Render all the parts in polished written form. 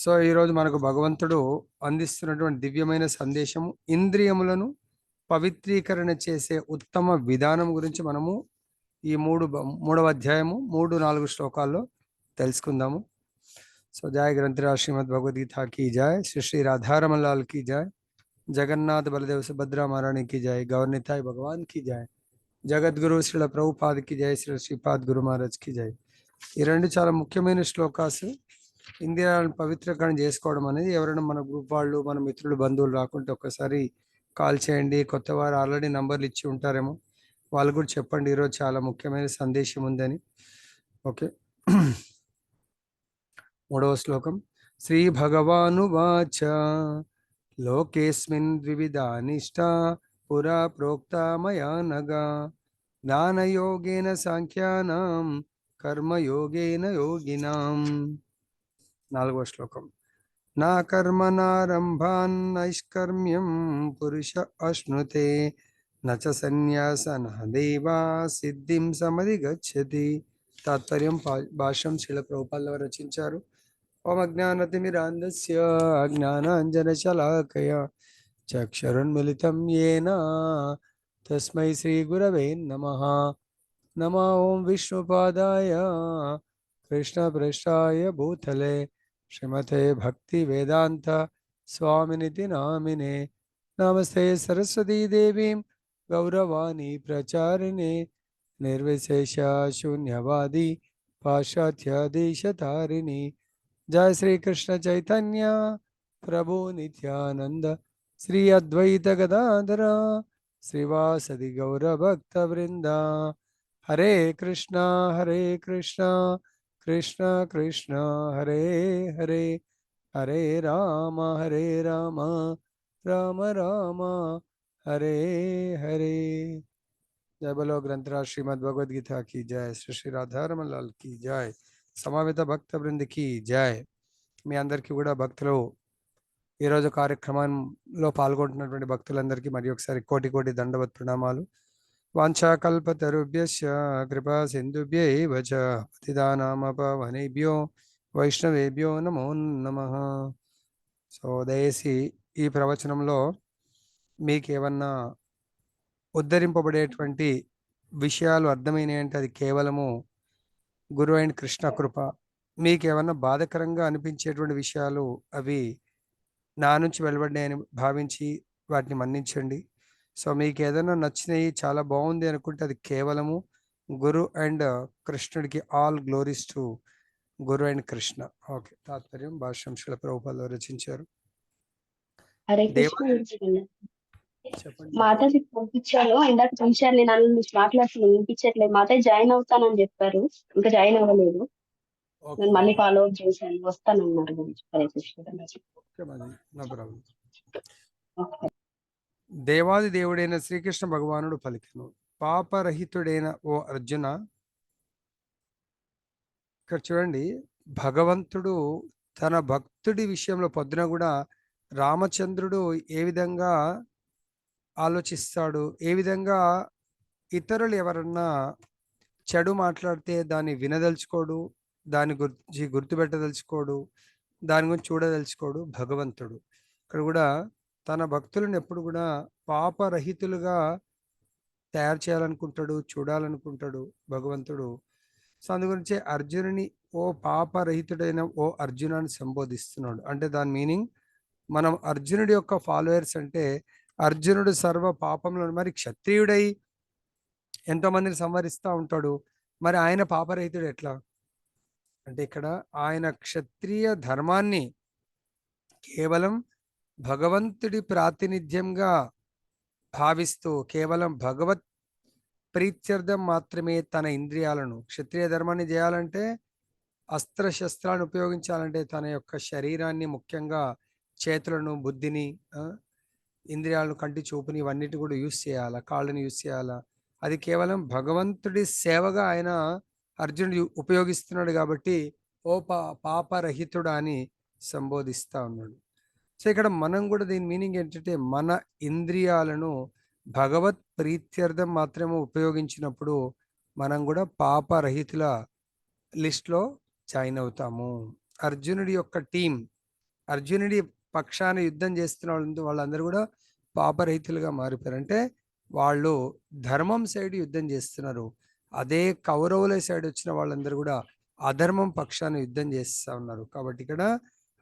So ఈరోజు మనకు భగవంతుడు అందిస్తున్నటువంటి దివ్యమైన సందేశము ఇంద్రియములను పవిత్రీకరణ చేసే ఉత్తమ విధానం గురించి మనము ఈ మూడవ అధ్యాయము 3-4 శ్లోకాల్లో తెలుసుకుందాము. సో జయ గ్రంథరాజ్ శ్రీమద్ భగవద్గీత की जय, श्री श्री राधारमण लाल की जय, जगन्नाथ बलदेव सुभद्रा महारानी की जय, गौरनिताय भगवान की जय, జగద్గురు శ్రీల ప్రభుపాద్ కి జయ, శ్రీ శ్రీపాద్ గురు మహారాజ్ కి జయ. ఈ రెండు చాలా ముఖ్యమైన శ్లోకాసు. ఇంద్రియాలను పవిత్రీకరణ చేసుకోవడం అనేది ఎవరైనా మన గ్రూప్ వాళ్ళు, మన మిత్రులు, బంధువులు రాకుంటే ఒక్కసారి కాల్ చేయండి. కొత్త వారు ఆల్రెడీ నంబర్లు ఇచ్చి ఉంటారేమో, వాళ్ళు కూడా చెప్పండి ఈరోజు చాలా ముఖ్యమైన సందేశం ఉందని. ఓకే, మూడవ శ్లోకం. శ్రీ భగవాను వాచ లోకేస్మిన్ ద్వివిధానిష్ట పురా ప్రోక్త మయా నగా జ్ఞానయోగేన సాంఖ్యానాం కర్మయోగేన యోగినాం. నాలుగవ శ్లోకం. నా కర్మనారంభాన్ నైష్కర్మ్యం పురుష అశ్నుతే నచ సన్యాసన దేవా సిద్ధిం సమధిగచ్చతి. తాత్పర్యం భాష్యం శ్రీల ప్రభుపాదుల వారు రచించారు. ఓం అజ్ఞానతిమిరాంధస్య జ్ఞానాంజనశలాకయ చక్షురున్మిలితం యేన తస్మై శ్రీ గురవే నమః. నమో ఓం విష్ణుపాదాయ కృష్ణప్రేష్ఠాయ భూతలే శ్రీమతే భక్తి వేదాంత స్వామినితి నామినే. నమస్తే సరస్వతీ దేవీం గౌరవాణి ప్రచారిణే నిర్విశేష శూన్యవాది పాశ్చాత్య దేశతారిణి. జయ శ్రీ కృష్ణ చైతన్య ప్రభు నిత్యానంద శ్రీ అద్వైత గదాధర శ్రీవాసది గౌరభక్త వృంద. హరే కృష్ణ కృష్ణ కృష్ణ హరే హరే, హరే రామ రామ రామ హరే హరే. జయ బలో గ్రంథరాజ్ శ్రీమద్ భగవద్గీత की जय, श्री श्री राधारमण लाल की जय, సమావేత భక్త బృందకి జయ. మీ అందరికీ కూడా భక్తులు ఈరోజు కార్యక్రమంలో పాల్గొంటున్నటువంటి భక్తులందరికీ మరి ఒకసారి కోటి కోటి దండవత్ ప్రణామాలు. వాంఛాకల్పతరుభ్యశ్చ కృపా సింధుభ్యైవ చ పతితానామపవనేభ్యో వైష్ణవేభ్యో నమో నమః. సో దయచేసి ఈ ప్రవచనంలో మీకు ఏమన్నా ఉద్ధరింపబడేటువంటి విషయాలు అర్థమైనాయి అంటే అది కేవలము గురు అండ్ కృష్ణ కృప. మీకు ఏమన్నా బాధకరంగా అనిపించేటువంటి విషయాలు అవి నా నుంచి వెలువడినాయని భావించి వాటిని మన్నించండి. సో మీకు ఏదైనా నచ్చినాయి, చాలా బాగుంది అనుకుంటే అది కేవలము గురు అండ్ కృష్ణుడికి. All glories to Guru and Krishna. Okay, తాత్పర్యం భాష్యం శ్రీల ప్రభుపాదులు రచించారు. చెప్పండి. మాతాజీ పంపించాను, ఇందాక చూశాను. నేను అన్ని మాట్లాడుతున్నాను, వినిపించట్లేదు. మాతాజీ జాయిన్ అవుతానని చెప్పారు, ఇంకా జాయిన్ అవ్వలేదు. నేను మళ్ళీ ఫాలో అప్ చేశాను, వస్తానన్నారు. దేవాది దేవుడైన శ్రీకృష్ణ భగవానుడు పలికెను, పాపరహితుడైన ఓ అర్జున. ఇక్కడ చూడండి, భగవంతుడు తన భక్తుడి విషయంలో పొద్దున కూడా రామచంద్రుడు ఏ విధంగా ఆలోచిస్తాడు, ఏ విధంగా ఇతరులు ఎవరన్నా చెడు మాట్లాడితే దాన్ని వినదలుచుకోడు, దాని గురించి గుర్తుపెట్టదలుచుకోడు, దాని గురించి చూడదలుచుకోడు భగవంతుడు. ఇక్కడ కూడా తన భక్తులను ఎప్పుడు కూడా పాపరహితులుగా తయారు చేయాలనుకుంటాడు, చూడాలనుకుంటాడు భగవంతుడు. సో అందు గురించి అర్జునుని ఓ పాపరహితుడైన ఓ అర్జునాన్ని సంబోధిస్తున్నాడు. అంటే దాని మీనింగ్, మనం అర్జునుడి యొక్క ఫాలోయర్స్ అంటే అర్జునుడు సర్వ పాపంలో, మరి క్షత్రియుడై ఎంతో మందిని సంహరిస్తూ ఉంటాడు, మరి ఆయన పాపరహితుడు ఎట్లా అంటే ఇక్కడ ఆయన క్షత్రియ ధర్మాన్ని కేవలం భగవంతుడి ప్రాతినిధ్యంగా భావిస్తూ కేవలం భగవత్ ప్రీత్యర్థం మాత్రమే తన ఇంద్రియాలను, క్షత్రియ ధర్మాన్ని చేయాలంటే అస్త్రశస్త్రాలను ఉపయోగించాలంటే తన యొక్క శరీరాన్ని, ముఖ్యంగా చేతులను, బుద్ధిని, ఇంద్రియాలను, కంటి చూపుని, ఇవన్నిటి కూడా యూజ్ చేయాలా, కాళ్ళని యూజ్ చేయాలా. అది కేవలం భగవంతుడి సేవగా ఆయన అర్జునుడు ఉపయోగిస్తున్నాడు కాబట్టి ఓ పాపరహితుడా అని సంబోధిస్తా ఉన్నాడు. సో ఇక్కడ మనం కూడా దీని మీనింగ్ ఏంటంటే, మన ఇంద్రియాలను భగవత్ ప్రీత్యర్థం మాత్రమే ఉపయోగించినప్పుడు మనం కూడా పాపరహితుల లిస్ట్లో జాయిన్ అవుతాము. అర్జునుడి యొక్క టీం అర్జునుడి పక్షాన యుద్ధం చేస్తున్న వాళ్ళందరూ కూడా పాపరహితులుగా మారిపోయారు. అంటే వాళ్ళు ధర్మం సైడ్ యుద్ధం చేస్తున్నారు. అదే కౌరవుల సైడ్ వచ్చిన వాళ్ళందరూ కూడా అధర్మం పక్షాన యుద్ధం చేస్తూ ఉన్నారు. కాబట్టి ఇక్కడ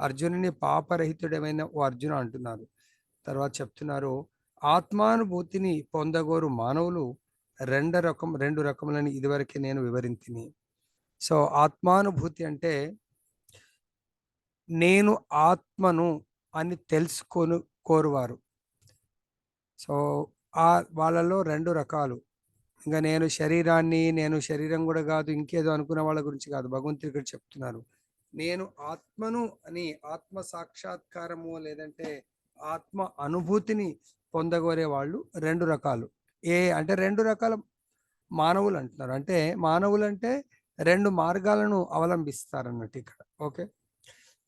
అర్జునుని పాపరహితుడమైన ఓ అర్జున అంటున్నారు. తర్వాత చెప్తున్నారు, ఆత్మానుభూతిని పొందగోరు మానవులు రెండు రకములని ఇదివరకే నేను వివరించిని. సో ఆత్మానుభూతి అంటే నేను ఆత్మను అని తెలుసుకొని కోరువారు. సో వాళ్ళలో రెండు రకాలు. ఇంకా నేను శరీరం కూడా కాదు, ఇంకేదో అనుకున్న వాళ్ళ గురించి కాదు. భగవంతుడు ఇక్కడ చెప్తున్నారు, నేను ఆత్మను అని ఆత్మ సాక్షాత్కారము లేదంటే ఆత్మ అనుభూతిని పొందగోరే వాళ్ళు రెండు రకాలు. అంటే రెండు రకాల మానవులు అంటున్నారు. అంటే మానవులు అంటే రెండు మార్గాలను అవలంబిస్తారన్నట్టు ఇక్కడ. ఓకే,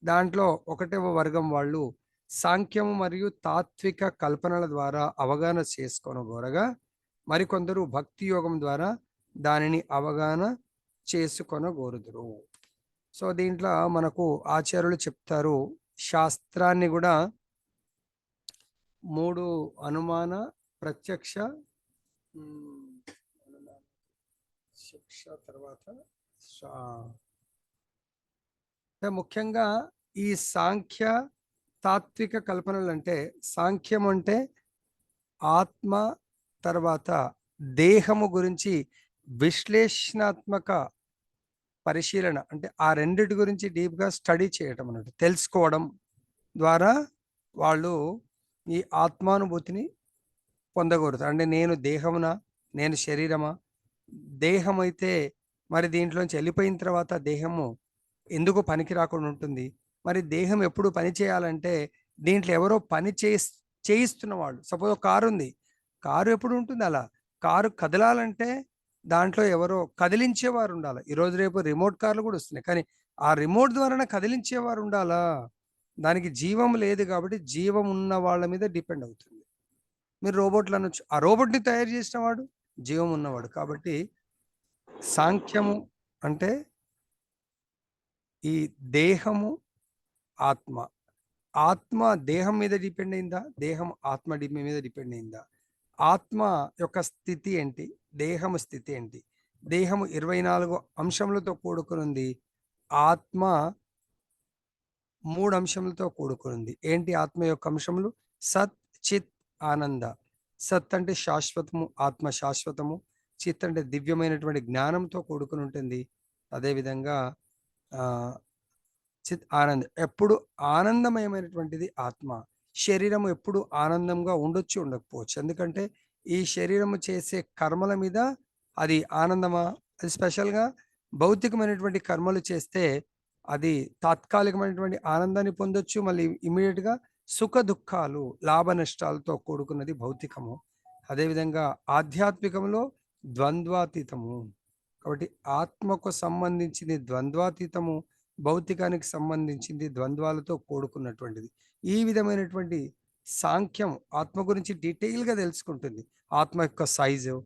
దాంట్లో ఒకటవ వర్గం వాళ్ళు సాంఖ్యము మరియు తాత్విక కల్పనల ద్వారా అవగాహన చేసుకోనగోరగా, మరికొందరు భక్తి యోగం ద్వారా దానిని అవగాహన చేసుకొనగోరుదురు. సో దీంట్లో మనకు ఆచార్యులు చెప్తారు, శాస్త్రాన్ని కూడా మూడు అనుమాన, ప్రత్యక్ష, శిక్ష, తర్వాత ముఖ్యంగా ఈ సాంఖ్య తాత్విక కల్పనలు అంటే, సాంఖ్యం అంటే ఆత్మ తర్వాత దేహము గురించి విశ్లేషణాత్మక పరిశీలన, అంటే ఆ రెండిటి గురించి డీప్గా స్టడీ చేయటం అన్నట్టు, తెలుసుకోవడం ద్వారా వాళ్ళు ఈ ఆత్మానుభూతిని పొందగలుగుతారు. అంటే నేను దేహమునా, నేను శరీరమా, దేహం అయితే మరి దీంట్లోంచి వెళ్ళిపోయిన తర్వాత దేహము ఎందుకు పనికి రాకుండా ఉంటుంది? మరి దేహం ఎప్పుడు పని చేయాలంటే దీంట్లో ఎవరో పని చేయిస్తున్న వాళ్ళు. సపోజ్ ఒక కారు ఉంది, కారు ఎప్పుడు ఉంటుంది అలా? కారు కదలాలంటే దాంట్లో ఎవరో కదిలించేవారు ఉండాలి. ఈరోజు రేపు రిమోట్ కార్లు కూడా వస్తున్నాయి, కానీ ఆ రిమోట్ ద్వారా కదిలించేవారు ఉండాలా? దానికి జీవం లేదు కాబట్టి జీవం ఉన్న వాళ్ళ మీద డిపెండ్ అవుతుంది. మీరు రోబోట్లు అనొచ్చు, ఆ రోబోట్ని తయారు చేసిన వాడు జీవం ఉన్నవాడు. కాబట్టి సాంఖ్యము అంటే ఈ దేహము ఆత్మ, ఆత్మ దేహం మీద డిపెండ్ అయిందా, దేహం ఆత్మ మీద డిపెండ్ అయిందా, ఆత్మ యొక్క స్థితి ఏంటి, దేహము స్థితి ఏంటి? దేహము 24 అంశములతో కూడుకునుంది, ఆత్మ 3 అంశములతో కూడుకునుంది. ఏంటి ఆత్మ యొక్క అంశములు? సత్, చిత్, ఆనంద. సత్ అంటే శాశ్వతము, ఆత్మ శాశ్వతము. చిత్ అంటే దివ్యమైనటువంటి జ్ఞానంతో కూడుకుని ఉంటుంది. అదేవిధంగా చిత్ ఆనంద్, ఎప్పుడు ఆనందమయమైనటువంటిది ఆత్మ. శరీరము ఎప్పుడు ఆనందంగా ఉండొచ్చు, ఉండకపోవచ్చు. ఎందుకంటే ఈ శరీరము చేసే కర్మల మీద అది ఆనందమా? అది స్పెషల్గా భౌతికమైనటువంటి కర్మలు చేస్తే అది తాత్కాలికమైనటువంటి ఆనందాన్ని పొందొచ్చు, మళ్ళీ ఇమీడియట్గా సుఖ దుఃఖాలు, లాభ నష్టాలతో కూడుకున్నది భౌతికము. అదేవిధంగా ఆధ్యాత్మికంలో ద్వంద్వాతీతము. కాబట్టి ఆత్మకు సంబంధించింది ద్వంద్వాతీతము, భౌతికానికి సంబంధించింది ద్వంద్వాలతో కూడుకున్నటువంటిది. ఈ విధమైనటువంటి సాంఖ్యం ఆత్మ గురించి డీటెయిల్గా తెలుసుకుంటుంది. ఆత్మ యొక్క సైజు,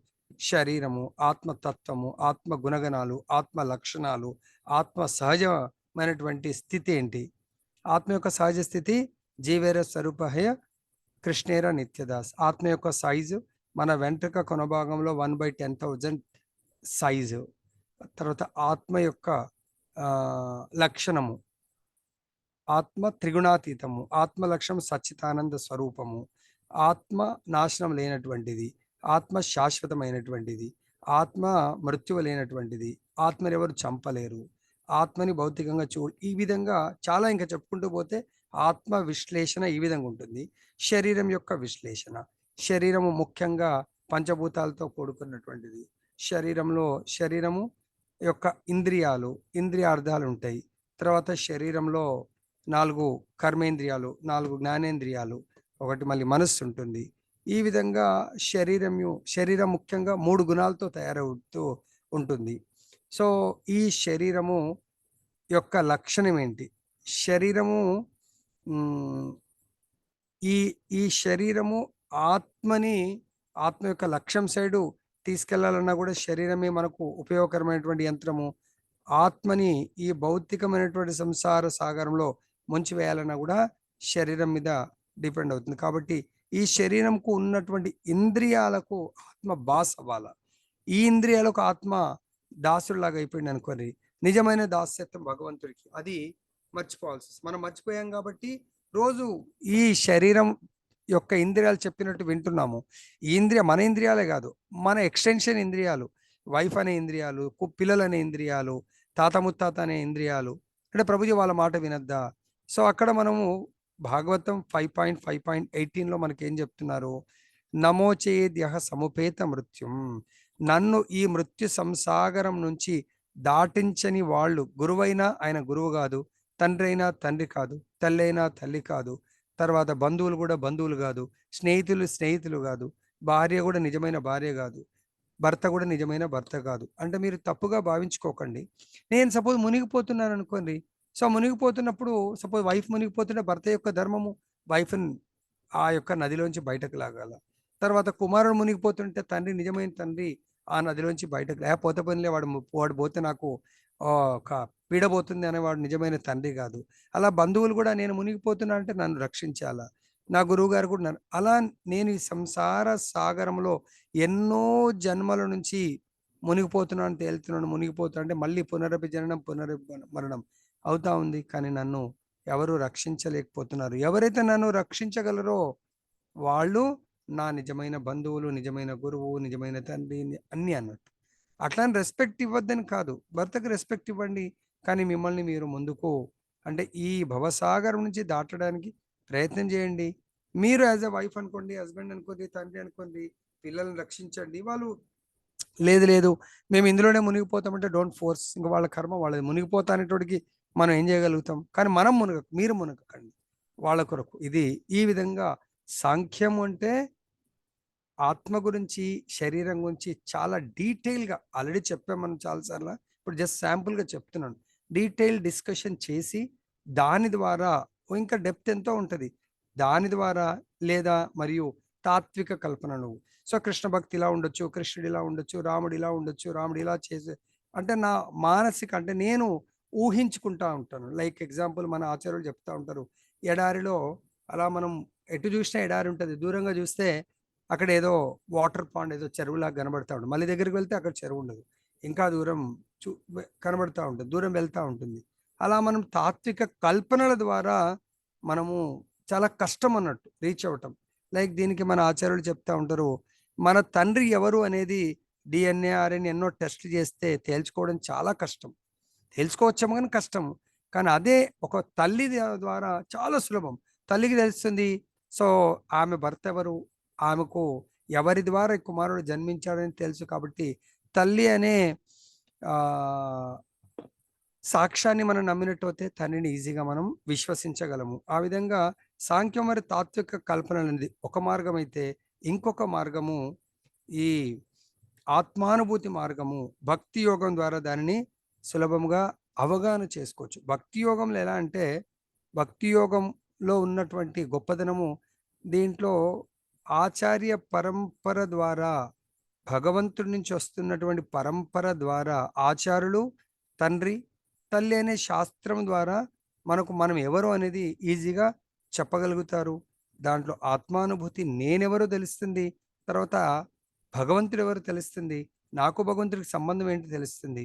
శరీరము, ఆత్మతత్వము, ఆత్మ గుణగణాలు, ఆత్మ లక్షణాలు, ఆత్మ సహజమైనటువంటి స్థితి ఏంటి. ఆత్మ యొక్క సహజ స్థితి జీవేర స్వరూపహయ కృష్ణేర నిత్యదాస్. ఆత్మ యొక్క సైజు మన వెంట్రుక కొనభాగంలో 1/10,000 సైజు. తర్వాత ఆత్మ యొక్క లక్షణము, ఆత్మ త్రిగుణాతీతము, ఆత్మ లక్షణం సచ్చితానంద స్వరూపము, ఆత్మ నాశనం లేనటువంటిది, ఆత్మ శాశ్వతమైనటువంటిది, ఆత్మ మృత్యువు లేనటువంటిది, ఆత్మని ఎవరు చంపలేరు, ఆత్మని భౌతికంగా ఈ విధంగా చాలా ఇంకా చెప్పుకుంటూ పోతే ఆత్మ విశ్లేషణ ఈ విధంగా ఉంటుంది. శరీరం యొక్క విశ్లేషణ, శరీరము ముఖ్యంగా పంచభూతాలతో కూడుకున్నటువంటిది. శరీరము యొక్క ఇంద్రియార్థాలు ఉంటాయి. తర్వాత శరీరంలో 4 కర్మేంద్రియాలు, 4 జ్ఞానేంద్రియాలు, ఒకటి మళ్ళీ మనస్సు ఉంటుంది. ఈ విధంగా శరీరం ముఖ్యంగా 3 గుణాలతో తయారవుతూ ఉంటుంది. సో ఈ శరీరము యొక్క లక్షణం ఏంటి? శరీరము ఈ శరీరము ఆత్మ యొక్క లక్ష్యం సైడు తీసుకెళ్లాలన్నా కూడా శరీరమే మనకు ఉపయోగకరమైనటువంటి యంత్రము. ఆత్మని ఈ భౌతికమైనటువంటి సంసార సాగరంలో ముంచి వేయాలన్నా కూడా శరీరం మీద డిపెండ్ అవుతుంది. కాబట్టి ఈ శరీరంకు ఉన్నటువంటి ఇంద్రియాలకు ఆత్మ బాస్ అవ్వాలా. ఈ ఇంద్రియాలకు ఆత్మ దాసుడిలాగా అయిపోయింది అనుకోండి, నిజమైన దాస్యత్వం భగవంతుడికి అది మర్చిపోవాల్సి వస్తుంది. మనం మర్చిపోయాం కాబట్టి రోజు ఈ శరీరం యొక్క ఇంద్రియాలు చెప్పినట్టు వింటున్నాము. ఈ మన ఇంద్రియాలే కాదు, మన ఎక్స్టెన్షన్ ఇంద్రియాలు, వైఫ్ అనే ఇంద్రియాలు, పిల్లలు అనే ఇంద్రియాలు, తాత ముత్తాత అనే ఇంద్రియాలు, అంటే ప్రభుజీ వాళ్ళ మాట వినద్దా? సో అక్కడ మనము భాగవతం 5.5.18లో మనకి ఏం చెప్తున్నారు? నమోచేద్యహ సముపేత మృత్యుం, నన్ను ఈ మృత్యు సంసాగరం నుంచి దాటించని వాళ్ళు, గురువైనా ఆయన గురువు కాదు, తండ్రి అయినా తండ్రి కాదు, తల్లి అయినా తల్లి కాదు, తర్వాత బంధువులు కూడా బంధువులు కాదు, స్నేహితులు స్నేహితులు కాదు, భార్య కూడా నిజమైన భార్య కాదు, భర్త కూడా నిజమైన భర్త కాదు. అంటే మీరు తప్పుగా భావించుకోకండి. నేను సపోజ్ మునిగిపోతున్నాను అనుకోండి, సో మునిగిపోతున్నప్పుడు సపోజ్ వైఫ్ మునిగిపోతుంటే భర్త యొక్క ధర్మము వైఫ్ని ఆ యొక్క నదిలోంచి బయటకు లాగాల. తర్వాత కుమారుడు మునిగిపోతుంటే తండ్రి, నిజమైన తండ్రి ఆ నదిలోంచి బయటకు లేకపోతే పనిలే, వాడు పోతే నాకు ఒక పీడబోతుంది అనేవాడు నిజమైన తండ్రి కాదు. అలా బంధువులు కూడా నేను మునిగిపోతున్నా అంటే నన్ను రక్షించాలా. నా గురువు గారు కూడా నన్ను అలా, నేను ఈ సంసార సాగరంలో ఎన్నో జన్మల నుంచి మునిగిపోతున్నాను, తేలుతున్నాను, మునిగిపోతున్నా అంటే మళ్ళీ పునరపి జననం మరణం అవుతా ఉంది. కానీ నన్ను ఎవరు రక్షించలేకపోతున్నారు. ఎవరైతే నన్ను రక్షించగలరో వాళ్ళు నా నిజమైన బంధువులు, నిజమైన గురువు, నిజమైన తండ్రి అన్నీ అన్నట్టు. అట్లాని రెస్పెక్ట్ ఇవ్వద్దని కాదు, భర్తకు రెస్పెక్ట్ ఇవ్వండి, కానీ మిమ్మల్ని మీరు ముందుకు అంటే ఈ భవసాగరం నుంచి దాటడానికి ప్రయత్నం చేయండి. మీరు యాజ్ ఎ వైఫ్ అనుకోండి, హస్బెండ్ అనుకోండి, తండ్రి అనుకోండి, పిల్లల్ని రక్షించండి. వాళ్ళు లేదు లేదు మేము ఇందులోనే మునిగిపోతామంటే డోంట్ ఫోర్స్, ఇంకా వాళ్ళ కర్మ వాళ్ళది. మునిగిపోతా అనేటోడికి మనం ఏం చేయగలుగుతాం? కానీ మనం మీరు మునగకండి వాళ్ళ కొరకు. ఇది ఈ విధంగా సాంఖ్యం అంటే ఆత్మ గురించి, శరీరం గురించి చాలా డీటెయిల్గా ఆల్రెడీ చెప్పాం మనం చాలాసార్లు. ఇప్పుడు జస్ట్ శాంపుల్గా చెప్తున్నాను. డీటెయిల్ డిస్కషన్ చేసి దాని ద్వారా ఇంకా డెప్త్ ఎంతో ఉంటుంది. దాని ద్వారా లేదా మరియు తాత్విక కల్పనలు. సో కృష్ణ భక్తి ఇలా ఉండొచ్చు, కృష్ణుడు ఇలా ఉండొచ్చు, రాముడు ఇలా ఉండొచ్చు, రాముడు ఇలా చేసే అంటే నా మానసిక అంటే నేను ఊహించుకుంటా ఉంటాను. లైక్ ఎగ్జాంపుల్ మన ఆచార్యులు చెప్తా ఉంటారు, ఎడారిలో అలా మనం ఎటు చూసినా ఎడారి ఉంటుంది, దూరంగా చూస్తే అక్కడ ఏదో వాటర్ పాండ్, ఏదో చెరువులాగా కనబడతా ఉంటుంది. మళ్ళీ దగ్గరికి వెళ్తే అక్కడ చెరువు ఉండదు, ఇంకా దూరం కనబడతా ఉంటుంది, దూరం వెళ్తూ ఉంటుంది. అలా మనం తాత్విక కల్పనల ద్వారా మనము చాలా కష్టం అన్నట్టు రీచ్ అవ్వటం. లైక్ దీనికి మన ఆచార్యులు చెప్తా ఉంటారు, మన తండ్రి ఎవరు అనేది డిఎన్ఏ ఆర్ఎన్ఏ ఎన్నో టెస్ట్లు చేస్తే తేల్చుకోవడం చాలా కష్టం. తెలుసుకోవచ్చాము కానీ కష్టం. కానీ అదే ఒక తల్లి ద్వారా చాలా సులభం. తల్లికి తెలుస్తుంది. సో ఆమె భర్త ఎవరు, ఆమెకు ఎవరి ద్వారా కుమారుడు జన్మించాడని తెలుసు. కాబట్టి తల్లి అనే సాక్ష్యాన్ని మనం నమ్మినట్టు అయితే తండ్రిని ఈజీగా మనం విశ్వసించగలము. ఆ విధంగా సాంఖ్యం మరి తాత్విక కల్పన అనేది ఒక మార్గం అయితే, ఇంకొక మార్గము ఈ ఆత్మానుభూతి మార్గము, భక్తి యోగం ద్వారా దానిని సులభంగా అవగాహన చేసుకోవచ్చు. భక్తి యోగంలో ఎలా అంటే, భక్తి యోగంలో ఉన్నటువంటి గొప్పదనము దీంట్లో ఆచార్య పరంపర ద్వారా, భగవంతుడి నుంచి వస్తున్నటువంటి పరంపర ద్వారా, ఆచారులు, తండ్రి, తల్లి అనే శాస్త్రం ద్వారా మనం ఎవరు అనేది ఈజీగా చెప్పగలుగుతారు. దాంట్లో ఆత్మానుభూతి, నేనెవరో తెలుస్తుంది. తర్వాత భగవంతుడు ఎవరు తెలుస్తుంది, నాకు భగవంతుడికి సంబంధం ఏంటి తెలుస్తుంది,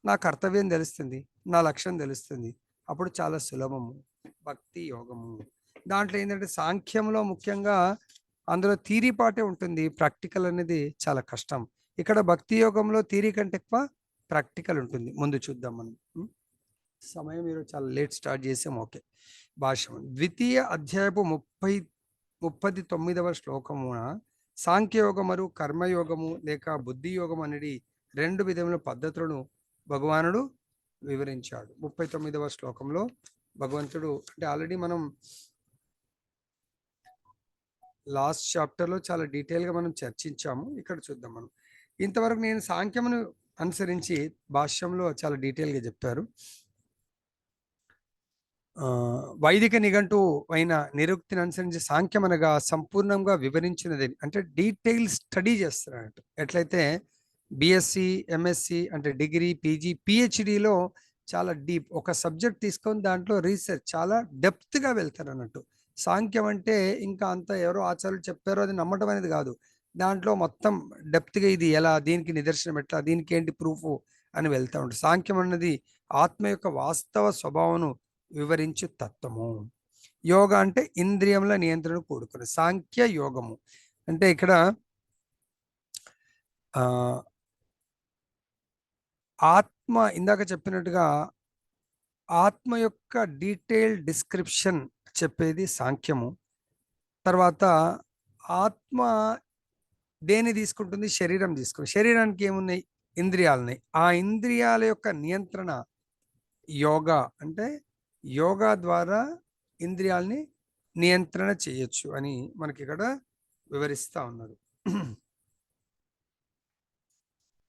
నా కర్తవ్యం తెలుస్తుంది, నా లక్ష్యం తెలుస్తుంది. అప్పుడు చాలా సులభము భక్తి యోగము. దాంట్లో ఏంటంటే సాంఖ్యంలో ముఖ్యంగా అందులో థీరీ పాటే ఉంటుంది, ప్రాక్టికల్ అనేది చాలా కష్టం. ఇక్కడ భక్తి యోగంలో థీరీ కంటే ఎక్కువ ప్రాక్టికల్ ఉంటుంది. ముందు చూద్దాం మనం. సమయం మీరు చాలా లేట్ స్టార్ట్ చేసాం. ఓకే, భాష్యం ద్వితీయ అధ్యాయపు 39వ శ్లోకమున సాంఖ్యయోగం మరియు కర్మయోగము లేక బుద్ధి యోగం అనేది రెండు విధముల పద్ధతులను భగవానుడు వివరించాడు. 39వ శ్లోకంలో భగవంతుడు అంటే ఆల్రెడీ మనం లాస్ట్ చాప్టర్లో చాలా డీటెయిల్గా మనం చర్చించాము. ఇక్కడ చూద్దాం మనం. ఇంతవరకు నేను సాంఖ్యమును అనుసరించి భాష్యంలో చాలా డీటెయిల్గా చెప్పారు. వైదిక నిఘంటు అయిన నిరుక్తిని అనుసరించి సాంఖ్యం అనగా సంపూర్ణంగా వివరించినది, అంటే డీటెయిల్ స్టడీ చేస్తున్నట్టు. ఎట్లయితే బిఎస్సి, ఎంఎస్సి అంటే డిగ్రీ, పీజీ, పిహెచ్డిలో చాలా డీప్. ఒక సబ్జెక్ట్ తీసుకొని దాంట్లో రీసెర్చ్ చాలా డెప్త్గా వెళ్తారు అన్నట్టు. సాంఖ్యం అంటే ఇంకా అంత ఎవరో ఆచార్యులు చెప్పారో అది నమ్మటం అనేది కాదు. దాంట్లో మొత్తం డెప్త్గా ఇది ఎలా, దీనికి నిదర్శనం ఎట్లా, దీనికి ఏంటి ప్రూఫ్ అని వెళ్తూ ఉంటారు. సాంఖ్యం అన్నది ఆత్మ యొక్క వాస్తవ స్వభావం వివరించు తత్వము. యోగ అంటే ఇంద్రియముల నియంత్రణ కూడుకుని. సాంఖ్య యోగము అంటే ఇక్కడ ఆత్మ ఇందాక చెప్పినట్టుగా ఆత్మ యొక్క డీటెయిల్ డిస్క్రిప్షన్ చెప్పేది సాంఖ్యము. తర్వాత ఆత్మ దేని తీసుకుంటుంది? శరీరం తీసుకుంటుంది. శరీరానికి ఏమున్నాయి? ఇంద్రియాలున్నాయి. ఆ ఇంద్రియాల యొక్క నియంత్రణ యోగా. అంటే యోగా ద్వారా ఇంద్రియాలని నియంత్రణ చేయొచ్చు అని మనకి ఇక్కడ వివరిస్తా ఉన్నారు.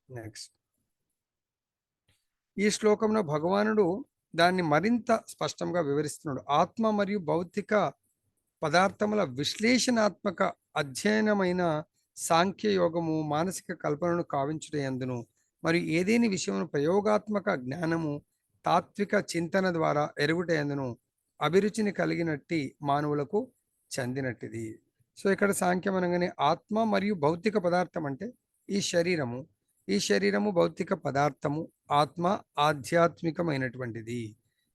నెక్స్ట్ ఈ శ్లోకంలో భగవానుడు దాన్ని మరింత స్పష్టంగా వివరిస్తున్నాడు. ఆత్మ మరియు భౌతిక పదార్థముల విశ్లేషణాత్మక అధ్యయనమైన సాంఖ్యయోగము మానసిక కల్పనను కావించుటయందును మరియు ఏదేని విషయమును ప్రయోగాత్మక జ్ఞానము తాత్విక చింతన ద్వారా ఎరుగుటయందును అభిరుచిని కలిగినట్టి మానవులకు చెందినట్టిది. సో ఇక్కడ సాంఖ్యం అనగానే ఆత్మ మరియు భౌతిక పదార్థం అంటే ఈ శరీరము, ఈ శరీరము భౌతిక పదార్థము, ఆత్మ ఆధ్యాత్మికమైనటువంటిది.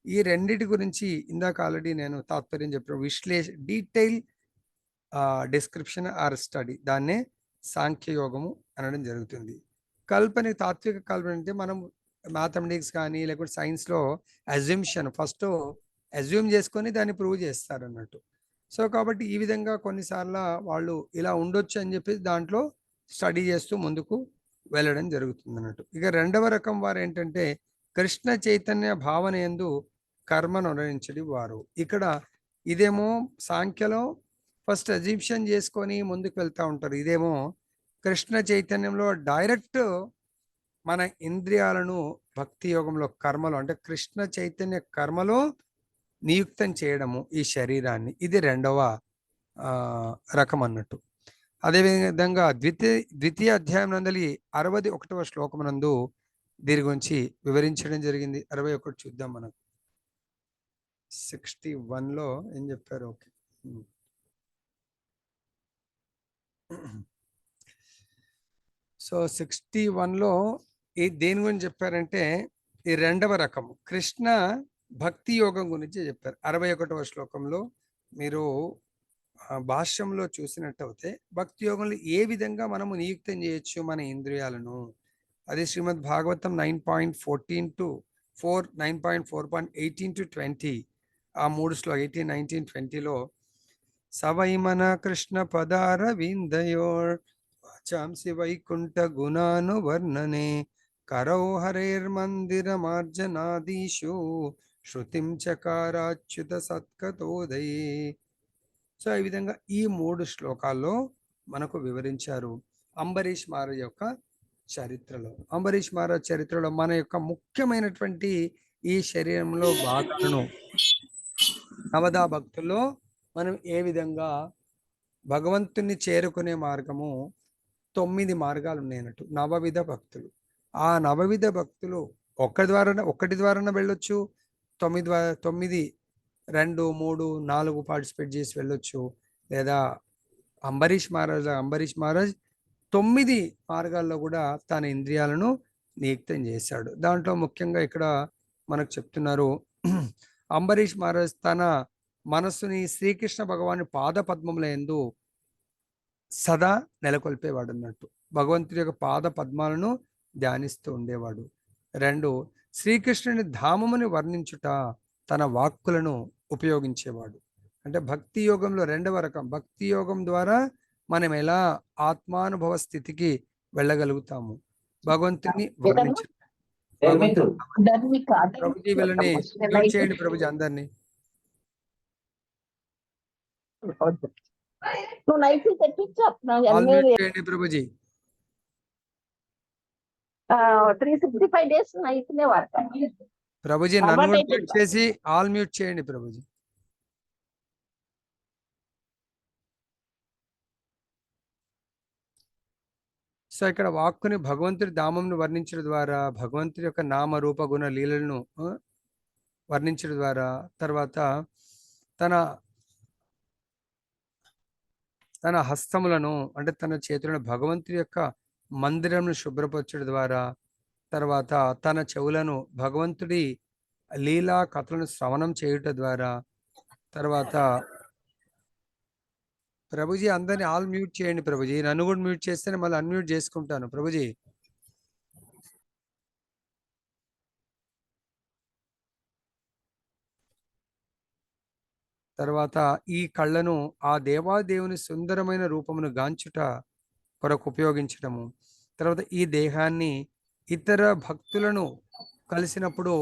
ఈ రెండిటి గురించి ఇందాక ఆల్రెడీ నేను తాత్పర్యం చెప్పిన డీటెయిల్ డిస్క్రిప్షన్ ఆర్ స్టడీ, దాన్నే సాంఖ్యయోగము అనడం జరుగుతుంది. కల్పన, తాత్విక కల్పన అంటే మనం మ్యాథమెటిక్స్ కానీ లేకపోతే సైన్స్లో అజ్యూమ్షన్ ఫస్ట్ అజ్యూమ్ చేసుకొని దాన్ని ప్రూవ్ చేస్తారు అన్నట్టు. సో కాబట్టి ఈ విధంగా కొన్నిసార్లు వాళ్ళు ఇలా ఉండొచ్చు అని చెప్పి దాంట్లో స్టడీ చేస్తూ ముందుకు వెళ్ళడం జరుగుతుంది అన్నట్టు. ఇక రెండవ రకం వారు ఏంటంటే కృష్ణ చైతన్య భావన యందు కర్మను అనుసరించడి వారు. ఇక్కడ ఇదేమో సాంఖ్యలో ఫస్ట్ అజ్యూమ్షన్ చేసుకొని ముందుకు వెళ్తూ ఉంటారు. ఇదేమో కృష్ణ చైతన్యంలో డైరెక్ట్ మన ఇంద్రియాలను భక్తి యోగంలో కర్మలో అంటే కృష్ణ చైతన్య కర్మలో నియుక్తం చేయడము ఈ శరీరాన్ని. ఇది రెండవ రకం అన్నట్టు. అదేవిధంగా ద్వితీయ అధ్యాయం నందలి 61వ శ్లోకమునందు దీని గురించి వివరించడం జరిగింది. 61 చూద్దాం మనం. 61లో ఏం చెప్పారు? ఓకే, సో 61లో ఈ దేని గురించి చెప్పారంటే ఈ రెండవ రకము కృష్ణ భక్తి యోగం గురించి చెప్పారు. 61వ శ్లోకంలో మీరు భాష్యంలో చూసినట్టయితే భక్తి యోగంలో ఏ విధంగా మనము నియుక్తం చేయొచ్చు మన ఇంద్రియాలను, అది శ్రీమద్ భాగవతం 9.14 to 9.4.18 to 20 ఆ 3 శ్లోకం 18, 19, 20లో సవైమన కృష్ణ పదార విందయోర్ వాచాంసి వైకుంఠ గుణాను వర్ణనే కరౌ హరేర్మందిర మార్జనాదీషు శృతిం చకారాచ్యుత సత్కతోదయే. సో ఈ విధంగా ఈ 3 శ్లోకాల్లో మనకు వివరించారు అంబరీష్ మహారాజ్ యొక్క చరిత్రలో. అంబరీష్ మహారాజ్ చరిత్రలో మన యొక్క ముఖ్యమైనటువంటి ఈ శరీరంలో భాగాలను నవదా భక్తుల్లో మనం ఏ విధంగా భగవంతుని చేరుకునే మార్గము 9 మార్గాలు ఉన్నాయన్నట్టు. నవవిధ భక్తులు. ఆ నవవిధ భక్తులు ఒకటి ద్వారా వెళ్ళొచ్చు, 9, 2, 3, 4 పార్టిసిపేట్ చేసి వెళ్ళొచ్చు. లేదా అంబరీష్ మహారాజ్ 9 మార్గాల్లో కూడా తన ఇంద్రియాలను నియుక్తం చేశాడు. దాంట్లో ముఖ్యంగా ఇక్కడ మనకు చెప్తున్నారు అంబరీష్ మహారాజ్ తన మనస్సుని శ్రీకృష్ణ భగవాని పాద పద్మముల యందు సదా నెలకొల్పేవాడు అన్నట్టు. భగవంతుడి యొక్క పాద పద్మాలను ధ్యానిస్తూ ఉండేవాడు. 2, శ్రీకృష్ణుని ధామముని వర్ణించుట తన వాక్కులను ఉపయోగించేవాడు. అంటే భక్తి యోగంలో రెండవ రకం. భక్తి యోగం ద్వారా మనం ఎలా ఆత్మానుభవ స్థితికి వెళ్ళగలుగుతాము, భగవంతుని వర్ణించు. ప్రభుజీ వీళ్ళని మ్యూట్ చేయండి. ప్రభుజీ అందరినీ చేయండి. ప్రభుజీ 365 days నైట్నే వాడతాను. ప్రభుజీ నన్ను మ్యూట్ చేసి ఆల్ మ్యూట్ చేయండి. ప్రభుజీ సో ఇక్కడ వాక్కుని భగవంతుడి ధామంను వర్ణించడం ద్వారా, భగవంతుడి యొక్క నామ రూప గుణ లీలలను వర్ణించడం ద్వారా, తర్వాత తన తన హస్తములను అంటే తన చేతులను భగవంతుడి యొక్క మందిరంను శుభ్రపరచడం ద్వారా, తర్వాత తన చెవులను భగవంతుడి లీలా కథలను శ్రవణం చేయుట ద్వారా, తర్వాత ప్రభుజీ అందరిని ఆల్ మ్యూట్ చేయండి ప్రభుజీ. నన్ను కూడా మ్యూట్ చేస్తేనే మళ్ళీ అన్మ్యూట్ చేసుకుంటాను ప్రభుజీ. తర్వాత ఈ కళ్ళను ఆ దేవాదేవుని సుందరమైన రూపమును గాంచుట కొరకు ఉపయోగించటము. తర్వాత ఈ దేహాన్ని ఇతర భక్తులను కలిసినప్పుడు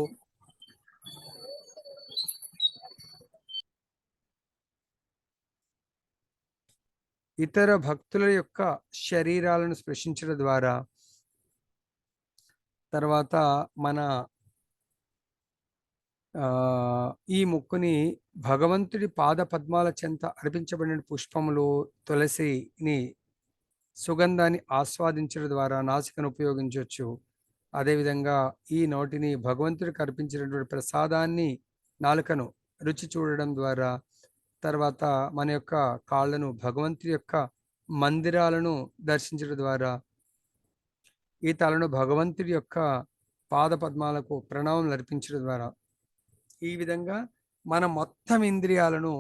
ఇతర భక్తుల యొక్క శరీరాలను స్పృశించడం ద్వారా, తర్వాత మన ఈ ముక్కుని భగవంతుడి పాద పద్మాల చెంత అర్పించబడిన పుష్పములు, తులసిని సుగంధాన్ని ఆస్వాదించడం ద్వారా నాసికను ఉపయోగించవచ్చు. అదేవిధంగా ఈ నోటిని భగవంతుడికి అర్పించినటువంటి ప్రసాదాన్ని నాలుకను రుచి చూడడం ద్వారా, తర్వాత మన యొక్క కాళ్ళను భగవంతుడి యొక్క మందిరాలను దర్శించడం ద్వారా, ఈ తలను భగవంతుడి యొక్క పాద పద్మాలకు ప్రణామం అర్పించడం ద్వారా, ఈ విధంగా మన మొత్తం ఇంద్రియాలను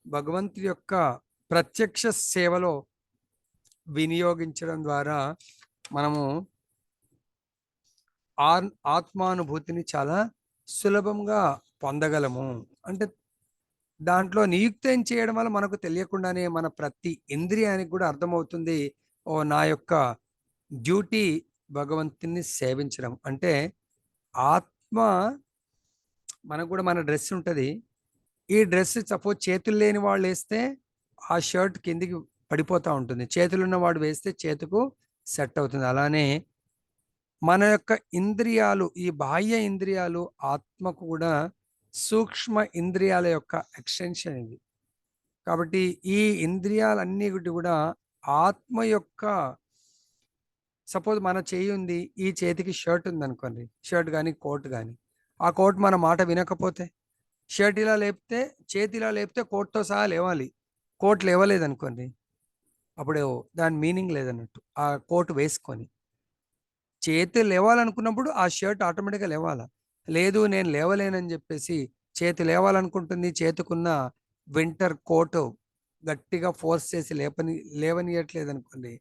భగవంతుడి యొక్క ప్రత్యక్ష సేవలో వినియోగించడం ద్వారా మనము ఆత్మానుభూతిని చాలా సులభంగా పొందగలము. అంటే దాంట్లో నియుక్తం చేయడం వల్ల మనకు తెలియకుండానే మన ప్రతి ఇంద్రియానికి కూడా అర్థమవుతుంది, ఓ నా యొక్క డ్యూటీ భగవంతుని సేవించడం. అంటే ఆత్మ మనకు కూడా మన డ్రెస్ ఉంటుంది. ఈ డ్రెస్ సపోజ్ చేతులు లేని వాళ్ళు వేస్తే ఆ షర్ట్ కిందికి పడిపోతూ ఉంటుంది, చేతులు ఉన్న వాడు వేస్తే చేతుకు సెట్ అవుతుంది. అలానే మన యొక్క ఇంద్రియాలు, ఈ బాహ్య ఇంద్రియాలు ఆత్మకు కూడా సూక్ష్మ ఇంద్రియాల యొక్క ఎక్స్టెన్షన్ ఇది. కాబట్టి ఈ ఇంద్రియాలన్నిటి కూడా ఆత్మ యొక్క, సపోజ్ మన చేయి ఉంది, ఈ చేతికి షర్ట్ ఉంది అనుకోండి, షర్ట్ కానీ కోట్ కానీ, ఆ కోట్ మన మాట వినకపోతే షర్ట్ ఇలా లేపితే, చేతి ఇలా లేపితే కోట్తో సహా లేవాలి. కోట్ లేవలేదు అనుకోండి, అప్పుడు దాని మీనింగ్ లేదన్నట్టు. ఆ కోట్ వేసుకొని చేతి లేవాలనుకున్నప్పుడు ఆ షర్ట్ ఆటోమేటిక్గా లేవాలా. లేదు నేను లేవలేనని చెప్పేసి చేతి లేవాలనుకుంటుంది, చేతుకున్న వింటర్ కోట్ గట్టిగా ఫోర్స్ చేసి లేవనియట్లేదు అనుకోండి,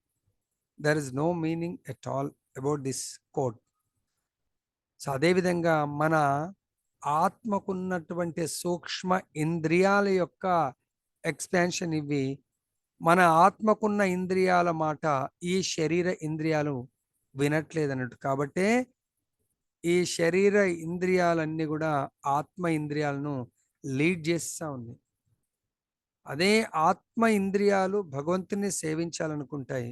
there is no meaning at all about this coat. So అదేవిధంగా మన ఆత్మకున్నటువంటి సూక్ష్మ ఇంద్రియాల యొక్క ఎక్స్పాన్షన్ ఇవి. మన ఆత్మకున్న ఇంద్రియాల మాట ఈ శరీర ఇంద్రియాలు వినట్లేదు అన్నట్టు. కాబట్టే ఈ శరీర ఇంద్రియాలన్నీ కూడా ఆత్మ ఇంద్రియాలను లీడ్ చేస్తూ ఉంది. అదే ఆత్మ ఇంద్రియాలు భగవంతుని సేవించాలనుకుంటాయి.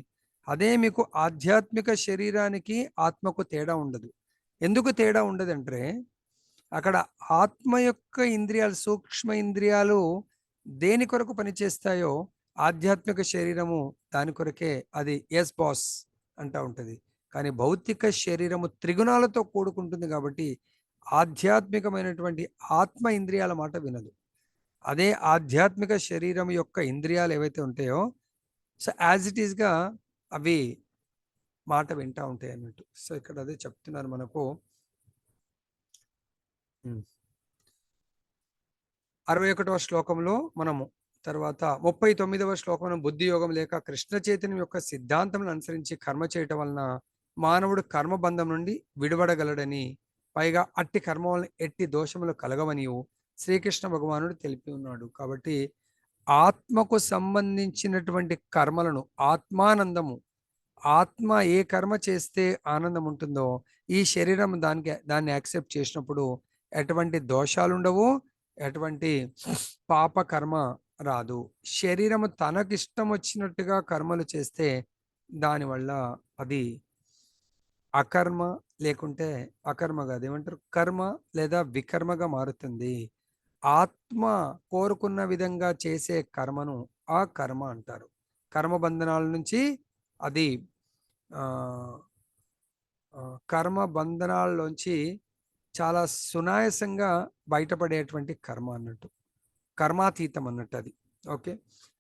అదే మీకు ఆధ్యాత్మిక శరీరానికి ఆత్మకు తేడా ఉండదు. ఎందుకు తేడా ఉండదంటే అక్కడ ఆత్మ యొక్క ఇంద్రియాలు, సూక్ష్మ ఇంద్రియాలు దేని కొరకు పనిచేస్తాయో ఆధ్యాత్మిక శరీరము దాని కొరకే అది ఎస్ బాస్ అంటూ ఉంటుంది. కానీ భౌతిక శరీరము త్రిగుణాలతో కూడుకుంటుంది కాబట్టి ఆధ్యాత్మికమైనటువంటి ఆత్మ ఇంద్రియాల మాట వినదు. అదే ఆధ్యాత్మిక శరీరం యొక్క ఇంద్రియాలు ఏవైతే ఉంటాయో, సో యాజ్ ఇట్ ఈస్గా అవి మాట వింటూ ఉంటాయి అన్నట్టు. సో ఇక్కడ అదే చెప్తున్నారు మనకు. 61వ శ్లోకంలో మనము తర్వాత 39వ శ్లోకం, బుద్ధి యోగం లేక కృష్ణ చైతన్యం యొక్క సిద్ధాంతం అనుసరించి కర్మ చేయటం వలన మానవుడు కర్మబంధం నుండి విడిపడగలడని, పైగా అట్టి కర్మ వలన ఎట్టి దోషములు కలగవని శ్రీకృష్ణ భగవానుడు తెలిపి ఉన్నాడు. కాబట్టి ఆత్మకు సంబంధించినటువంటి కర్మలను, ఆత్మానందము, ఆత్మ ఏ కర్మ చేస్తే ఆనందం ఉంటుందో ఈ శరీరం దాన్ని యాక్సెప్ట్ చేసినప్పుడు ఎటువంటి దోషాలు ఉండవు, ఎటువంటి పాప కర్మ రాదు. శరీరము తనకిష్టం వచ్చినట్టుగా కర్మలు చేస్తే దానివల్ల అది అకర్మ, లేకుంటే అకర్మ కాదు, ఏమంటారు, కర్మ లేదా వికర్మగా మారుతుంది. ఆత్మ కోరుకున్న విధంగా చేసే కర్మను ఆ కర్మ అంటారు. కర్మ బంధనాల నుంచి అది ఆ, కర్మ బంధనాల్లోంచి చాలా సునాయాసంగా బయటపడేటువంటి కర్మ అన్నట్టు, కర్మాతీతం అన్నట్టు అది. ఓకే.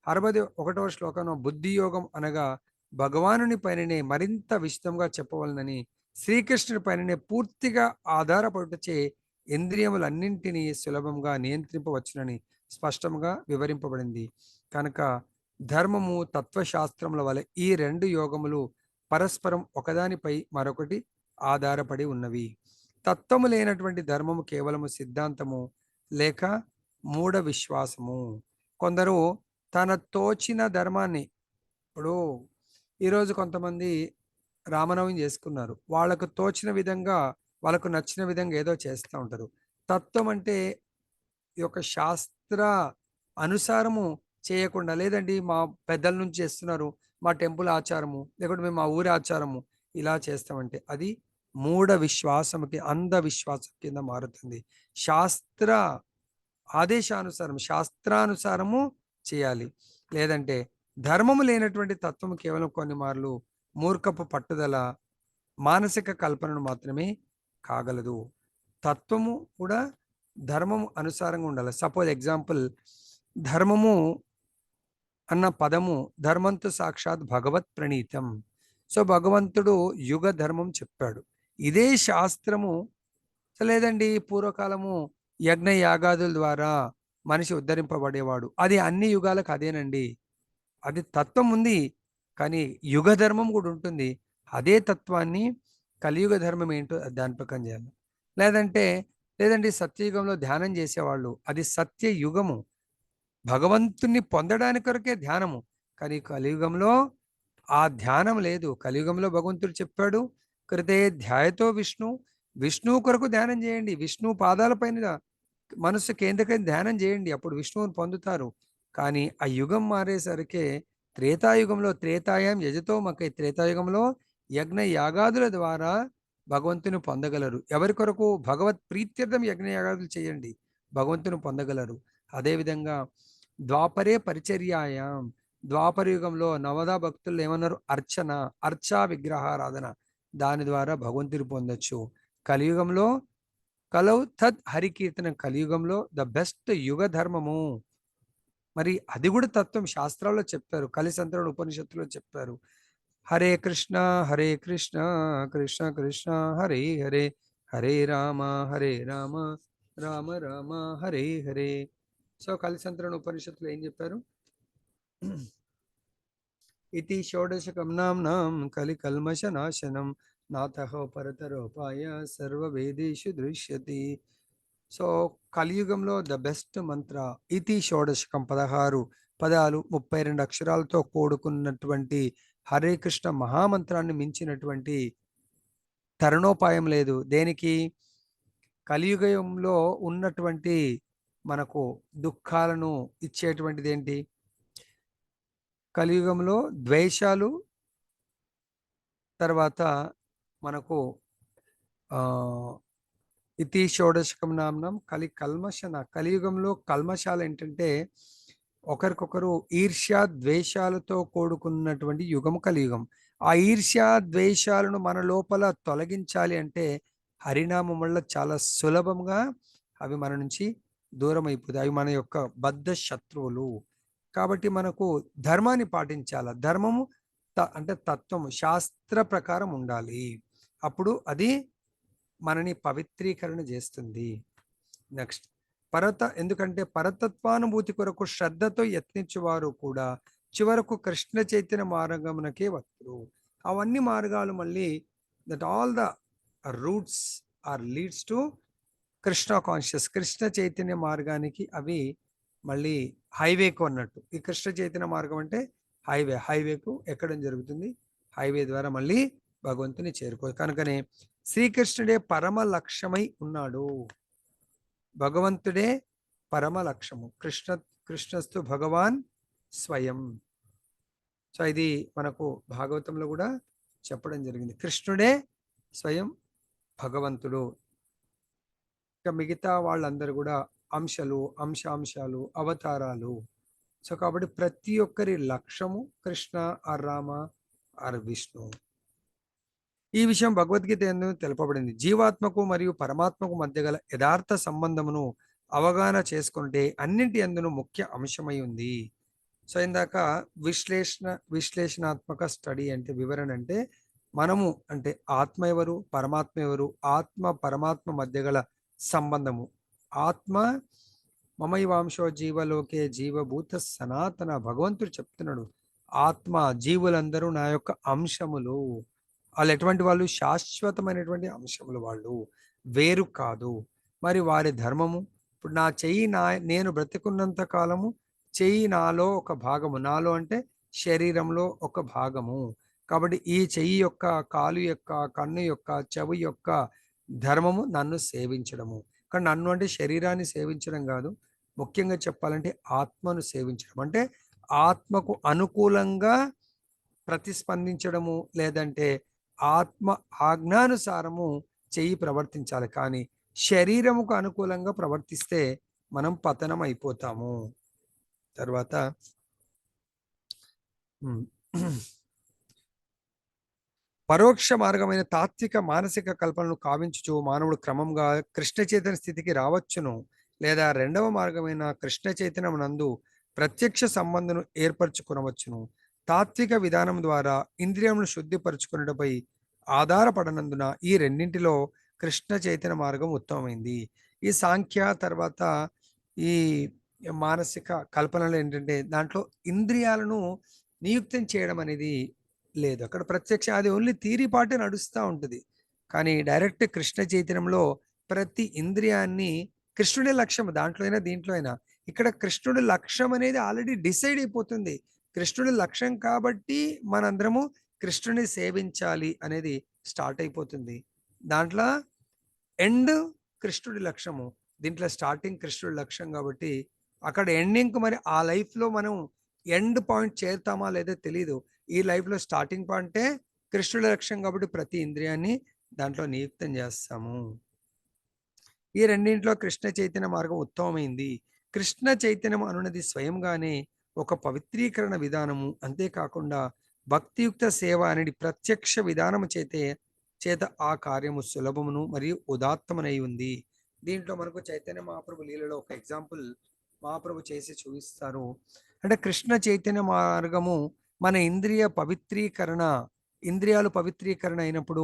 61వ శ్లోకంలో బుద్ధి యోగం అనగా భగవానుని పైననే మరింత విశదంగా చెప్పవలనని, శ్రీకృష్ణుని పైననే పూర్తిగా ఆధారపడుటచే ఇంద్రియములన్నింటినీ సులభంగా నియంత్రింపవచ్చునని స్పష్టంగా వివరింపబడింది. కనుక ధర్మము తత్వశాస్త్రముల వలె ఈ రెండు యోగములు పరస్పరం ఒకదానిపై మరొకటి ఆధారపడి ఉన్నవి. తత్వము లేనటువంటి ధర్మము కేవలము సిద్ధాంతము లేక మూఢ విశ్వాసము. కొందరు తన తోచిన ధర్మాన్ని, ఇప్పుడు ఈరోజు కొంతమంది రామనవమి చేసుకున్నారు, వాళ్ళకు తోచిన విధంగా, వాళ్ళకు నచ్చిన విధంగా ఏదో చేస్తూ ఉంటారు. తత్వం అంటే ఈ యొక్క శాస్త్ర అనుసారము చేయకుండా, లేదండి మా పెద్దల నుంచి చేస్తున్నారు, మా టెంపుల్ ఆచారము, లేకుంటే మేము మా ఊరి ఆచారము ఇలా చేస్తామంటే అది మూఢ విశ్వాసముకి, అంధవిశ్వాసం కింద మారుతుంది. శాస్త్ర ఆదేశానుసారం, శాస్త్రానుసారము చేయాలి. లేదంటే ధర్మము లేనటువంటి తత్వము కేవలం కొన్ని మార్లు మూర్ఖపు పట్టుదల, మానసిక కల్పనను మాత్రమే కాగలదు. తత్వము కూడా ధర్మము అనుసారంగా ఉండాలి. సపోజ్ ఎగ్జాంపుల్, ధర్మము అన్న పదము ధర్మంతో సాక్షాత్ భగవత్ ప్రణీతం. సో భగవంతుడు యుగ ధర్మం చెప్పాడు. ఇదే శాస్త్రము లేదండి పూర్వకాలము యజ్ఞ యాగాదుల ద్వారా మనిషి ఉద్ధరింపబడేవాడు, అది అన్ని యుగాలకు అదేనండి. అది తత్వం ఉంది, కానీ యుగ ధర్మం కూడా ఉంటుంది. అదే తత్వాన్ని కలియుగ ధర్మం ఏంటో దాని ప్రకారం చేయాలి. లేదంటే లేదండి సత్యయుగంలో ధ్యానం చేసేవాళ్ళు, అది సత్య యుగము, భగవంతుణ్ణి పొందడానికి కొరకే ధ్యానము. కానీ కలియుగంలో ఆ ధ్యానం లేదు. కలియుగంలో భగవంతుడు చెప్పాడు, కృతే ధ్యాయతో విష్ణు, విష్ణువు కొరకు ధ్యానం చేయండి, విష్ణువు పాదాల పైన మనస్సు కేంద్రీకరించి ధ్యానం చేయండి, అప్పుడు విష్ణువుని పొందుతారు. కానీ ఆ యుగం మారేసరికే త్రేతాయుగంలో, త్రేతాయం యజతో మకై, త్రేతాయుగంలో యజ్ఞ యాగాదుల ద్వారా భగవంతుని పొందగలరు. ఎవరి కొరకు? భగవత్ ప్రీత్యర్థం యజ్ఞ యాగాదులు చేయండి, భగవంతుని పొందగలరు. అదేవిధంగా ద్వాపరే పరిచర్యాయాం, ద్వాపర యుగంలో నవదా భక్తులు ఏమన్నారు? అర్చన, అర్చా విగ్రహారాధన, దాని ద్వారా భగవంతుని పొందొచ్చు. కలియుగంలో కలౌ తత్ హరికీర్తన, కలియుగంలో ద బెస్ట్ యుగ ధర్మము. మరి అది కూడా తత్వం శాస్త్రాల్లో చెప్పారు, కలిసంతరణ ఉపనిషత్తులో చెప్పారు. హరే కృష్ణ కృష్ణ కృష్ణ హరే హరే, హరే రామ రామ రామ హరే హరే. సో కలిసంతరణ ఉపనిషత్తులో ఏం చెప్పారు? ఇతి షోడశకం నామ్నాం కలి కల్మష నాశనం, నాథః పరతరోపాయ సర్వవేదేషు దృశ్యతి. సో కలియుగంలో ద బెస్ట్ మంత్ర ఇతి షోడశకం, 16 పదాలు 32 అక్షరాలతో కూడుకున్నటువంటి హరే కృష్ణ మహామంత్రాన్ని మించినటువంటి తరుణోపాయం లేదు. దేనికి? కలియుగంలో ఉన్నటువంటి మనకు దుఃఖాలను ఇచ్చేటువంటిది ఏంటి? కలియుగంలో ద్వేషాలు, తర్వాత మనకు ఇతి షోడశకం నామ్నం కలి కల్మషన, కలియుగంలో కల్మషాలు ఏంటంటే ఒకరికొకరు ఈర్ష్య ద్వేషాలతో కూడుకున్నటువంటి యుగం కలియుగం. ఆ ఈర్ష్య ద్వేషాలను మన లోపల తొలగించాలి అంటే హరినామం వల్ల చాలా సులభంగా అవి మన నుంచి దూరం అయిపోతాయి. అవి మన యొక్క బద్ధ శత్రువులు. కాబట్టి మనకు ధర్మాన్ని పాటించాలి. ధర్మము అంటే తత్వము, శాస్త్ర ప్రకారం ఉండాలి. అప్పుడు అది మనని పవిత్రీకరణ చేస్తుంది. నెక్స్ట్ ఎందుకంటే పరతత్వానుభూతి కొరకు శ్రద్ధతో యత్నించేవారు కూడా చివరకు కృష్ణ చైతన్య మార్గమునకే వస్తారు. అవన్నీ మార్గాలు మళ్ళీ that all the routes are leads to Krishna conscious, Krishna చైతన్య మార్గానికి అవి మళ్ళీ హైవేకు అన్నట్టు. ఈ కృష్ణ చైతన్య మార్గం అంటే హైవేకు ఎక్కడం జరుగుతుంది. హైవే ద్వారా మళ్ళీ భగవంతుని చేరుకో. కనుకనే శ్రీకృష్ణుడే పరమ లక్ష్యమై ఉన్నాడు. భగవంతుడే పరమ లక్ష్యము. కృష్ణస్తు భగవాన్ స్వయం. సో ఇది మనకు భాగవతంలో కూడా చెప్పడం జరిగింది. కృష్ణుడే స్వయం భగవంతుడు. ఇక మిగతా వాళ్ళందరూ కూడా అంశాంశాలు, అవతారాలు. సో కాబట్టి ప్రతి ఒక్కరి లక్ష్యము కృష్ణ ఆర్ రామ ఆర్ విష్ణు. ఈ విషయం భగవద్గీత యందు తెలుపబడింది. జీవాత్మకు మరియు పరమాత్మకు మధ్య గల యథార్థ సంబంధమును అవగాహన చేసుకుంటే అన్నింటి యందును ముఖ్య అంశమై ఉంది. సో ఇందాక విశ్లేషణాత్మక స్టడీ అంటే వివరణ అంటే మనము అంటే ఆత్మ ఎవరు, పరమాత్మ ఎవరు, ఆత్మ పరమాత్మ మధ్య గల సంబంధము. ఆత్మ మమైవాంశో జీవలోకే జీవభూత సనాతన, భగవంతుడు చెప్తున్నాడు. ఆత్మ జీవులందరూ నా యొక్క అంశములు. వాళ్ళు ఎటువంటి వాళ్ళు? శాశ్వతమైనటువంటి అంశములు, వాళ్ళు వేరు కాదు. మరి వారి ధర్మము, ఇప్పుడు నా చెయ్యి నేను బ్రతికున్నంత కాలము చెయ్యి నాలో ఒక భాగము. నాలో అంటే శరీరంలో ఒక భాగము. కాబట్టి ఈ చెయ్యి యొక్క, కాలు యొక్క, కన్ను యొక్క, చెవి యొక్క ధర్మము నన్ను సేవించడము. కానీ నన్ను అంటే శరీరాన్ని సేవించడం కాదు, ముఖ్యంగా చెప్పాలంటే ఆత్మను సేవించడం. అంటే ఆత్మకు అనుకూలంగా ప్రతిస్పందించడము, లేదంటే ఆత్మ ఆజ్ఞానుసారము చెయ్యి ప్రవర్తించాలి. కానీ శరీరముకు అనుకూలంగా ప్రవర్తిస్తే మనం పతనం అయిపోతాము. తర్వాత పరోక్ష మార్గమైన తాత్విక మానసిక కల్పనను కావించుచు మానవుడు క్రమంగా కృష్ణ చైతన్య స్థితికి రావచ్చును, లేదా రెండవ మార్గమైన కృష్ణ చైతన్యం నందు ప్రత్యక్ష సంబంధం ఏర్పరచుకునవచ్చును. తాత్విక విధానం ద్వారా ఇంద్రియములను శుద్ధిపరచుకున్నటపై ఆధారపడనందున ఈ రెండింటిలో కృష్ణ చైతన్య మార్గం ఉత్తమమైంది. ఈ సాంఖ్య తర్వాత ఈ మానసిక కల్పనలు ఏంటంటే దాంట్లో ఇంద్రియాలను నియుక్తం చేయడం అనేది లేదు. అక్కడ ప్రత్యక్ష, అది ఓన్లీ థియరీ పార్టీ నడుస్తూ ఉంటుంది. కానీ డైరెక్ట్ కృష్ణ చైతన్యంలో ప్రతి ఇంద్రియాన్ని కృష్ణుడి లక్ష్యం, దాంట్లో అయినా దీంట్లో అయినా, ఇక్కడ కృష్ణుడి లక్ష్యం అనేది ఆల్రెడీ డిసైడ్ అయిపోతుంది. కృష్ణుడి లక్ష్యం కాబట్టి మనందరము కృష్ణుని సేవించాలి అనేది స్టార్ట్ అయిపోతుంది. దాంట్లో ఎండ్ కృష్ణుడి లక్ష్యము, దీంట్లో స్టార్టింగ్ కృష్ణుడి లక్ష్యం. కాబట్టి అక్కడ ఎండింగ్ మరి ఆ లైఫ్లో మనం ఎండ్ పాయింట్ చేరుతామా లేదో తెలీదు. ఈ లైఫ్లో స్టార్టింగ్ పాయింటే కృష్ణుడి లక్ష్యం కాబట్టి ప్రతి ఇంద్రియాన్ని దాంట్లో నియుక్తం చేస్తాము. ఈ రెండింటిలో కృష్ణ చైతన్య మార్గం ఉత్తమమైంది. కృష్ణ చైతన్యం అనున్నది స్వయంగానే ఒక పవిత్రీకరణ విధానము. అంతేకాకుండా భక్తియుక్త సేవ అనేది ప్రత్యక్ష విధానము చేత ఆ కార్యము సులభమును మరియు ఉదాత్తమనై ఉంది. దీంట్లో మనకు చైతన్య మహాప్రభు లీలలో ఒక ఎగ్జాంపుల్ మహాప్రభు చేసి చూపిస్తారు. అంటే కృష్ణ చైతన్య మార్గము మన ఇంద్రియాలు పవిత్రీకరణ అయినప్పుడు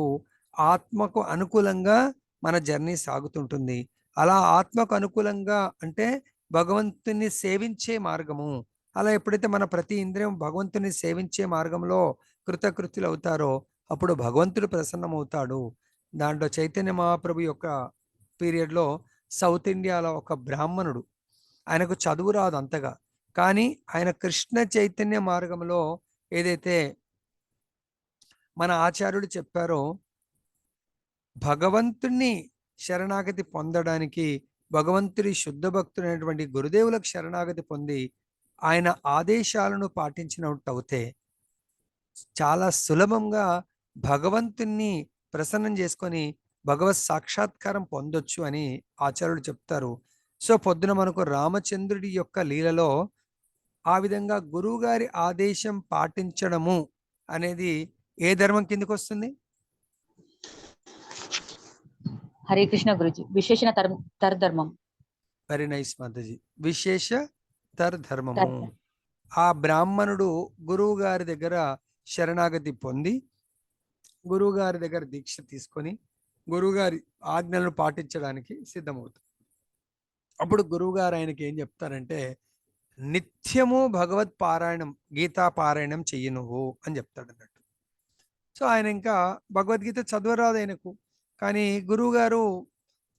ఆత్మకు అనుకూలంగా మన జర్నీ సాగుతుంటుంది. అలా ఆత్మకు అనుకూలంగా అంటే భగవంతుని సేవించే మార్గము. అలా ఎప్పుడైతే మన ప్రతి ఇంద్రియం భగవంతుని సేవించే మార్గంలో కృతకృత్యులు అవుతారో అప్పుడు భగవంతుడు ప్రసన్నమవుతాడు. దాంట్లో చైతన్య మహాప్రభు యొక్క పీరియడ్లో సౌత్ ఇండియాలో ఒక బ్రాహ్మణుడు, ఆయనకు చదువు రాదు అంతగా, కానీ ఆయన కృష్ణ చైతన్య మార్గంలో ఏదైతే మన ఆచార్యుడు చెప్పారో భగవంతుణ్ణి శరణాగతి పొందడానికి, భగవంతుడి శుద్ధ భక్తుడైనటువంటి గురుదేవులకు శరణాగతి పొంది ఆయన ఆదేశాలను పాటించినట్టు అవుతే చాలా సులభంగా భగవంతుణ్ణి ప్రసన్నం చేసుకొని భగవత్ సాక్షాత్కారం పొందొచ్చు అని ఆచార్యులు చెప్తారు. సో పొద్దున మనకు రామచంద్రుడి యొక్క లీలలో ఆ విధంగా గురువుగారి ఆదేశం పాటించడము అనేది ఏ ధర్మం కిందకి వస్తుంది? హరే కృష్ణ గురుజీ, విశేషణ తర్ధర్మం. Very nice Mataji. విశేష తర్ధర్మము. ఆ బ్రాహ్మణుడు గురువు గారి దగ్గర శరణాగతి పొంది గురువు గారి దగ్గర దీక్ష తీసుకొని గురువుగారి ఆజ్ఞలను పాటించడానికి సిద్ధమవుతాడు. అప్పుడు గురువుగారు ఆయనకి ఏం చెప్తారంటే నిత్యము భగవత్ పారాయణం, గీతా పారాయణం చెయ్యి నువ్వు అని చెప్తాడు అన్నట్టు. సో ఆయన ఇంకా భగవద్గీత చదవరాదు ఆయనకు, కానీ గురువుగారు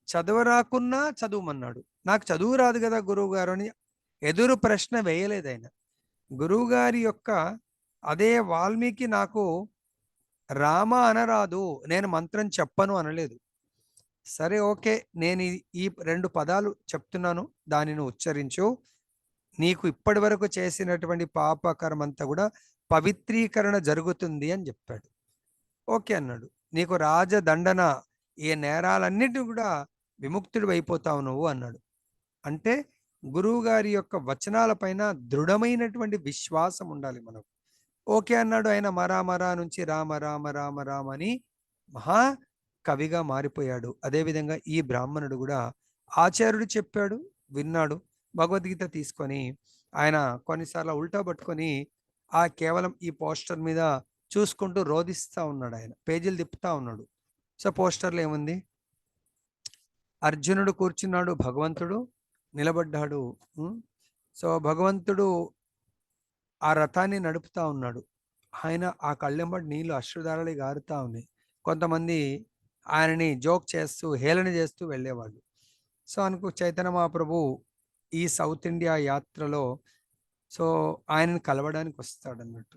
చదవరాకున్నా చదువుమన్నాడు. నాకు చదువు రాదు కదా గురువు గారు అని ఎదురు ప్రశ్న వేయలేదు ఆయన. గురువుగారి యొక్క అదే వాల్మీకి నాకు రామ అనరాదు, నేను మంత్రం చెప్పను అనలేదు. సరే ఓకే, నేను ఈ 2 పదాలు చెప్తున్నాను, దానిని ఉచ్చరించు, నీకు ఇప్పటి వరకు చేసినటువంటి పాపకర్మంతా కూడా పవిత్రీకరణ జరుగుతుంది అని చెప్పాడు. ఓకే అన్నాడు. నీకు రాజదండన, ఏ నేరాలన్నిటి కూడా విముక్తుడు అయిపోతావు నువ్వు అన్నాడు. అంటే గురువు గారి యొక్క వచనాల పైన దృఢమైనటువంటి విశ్వాసం ఉండాలి మనకు. ఓకే అన్నాడు ఆయన. మరా నుంచి రామ రామ రామ రామ అని మహా కవిగా మారిపోయాడు. అదేవిధంగా ఈ బ్రాహ్మణుడు కూడా ఆచార్యుడు చెప్పాడు, విన్నాడు. భగవద్గీత తీసుకొని ఆయన కొన్నిసార్లు ఉల్టా పట్టుకొని కేవలం ఈ పోస్టర్ మీద చూసుకుంటూ రోదిస్తా ఉన్నాడు. ఆయన పేజీలు తిప్పుతా ఉన్నాడు. సో పోస్టర్లో ఏముంది? అర్జునుడు కూర్చున్నాడు, భగవంతుడు నిలబడ్డాడు. సో భగవంతుడు ఆ రథాన్ని నడుపుతా ఉన్నాడు. ఆయన ఆ కళ్ళెంబడి నీళ్లు అశ్రుధారలు గారుతా ఉన్నాయి. కొంతమంది ఆయనని జోక్ చేస్తూ హేళన చేస్తూ వెళ్ళేవాళ్ళు. సో అనుకు చైతన్య మహాప్రభు ఈ సౌత్ ఇండియా యాత్రలో సో ఆయనని కలవడానికి వస్తాడు అన్నట్టు.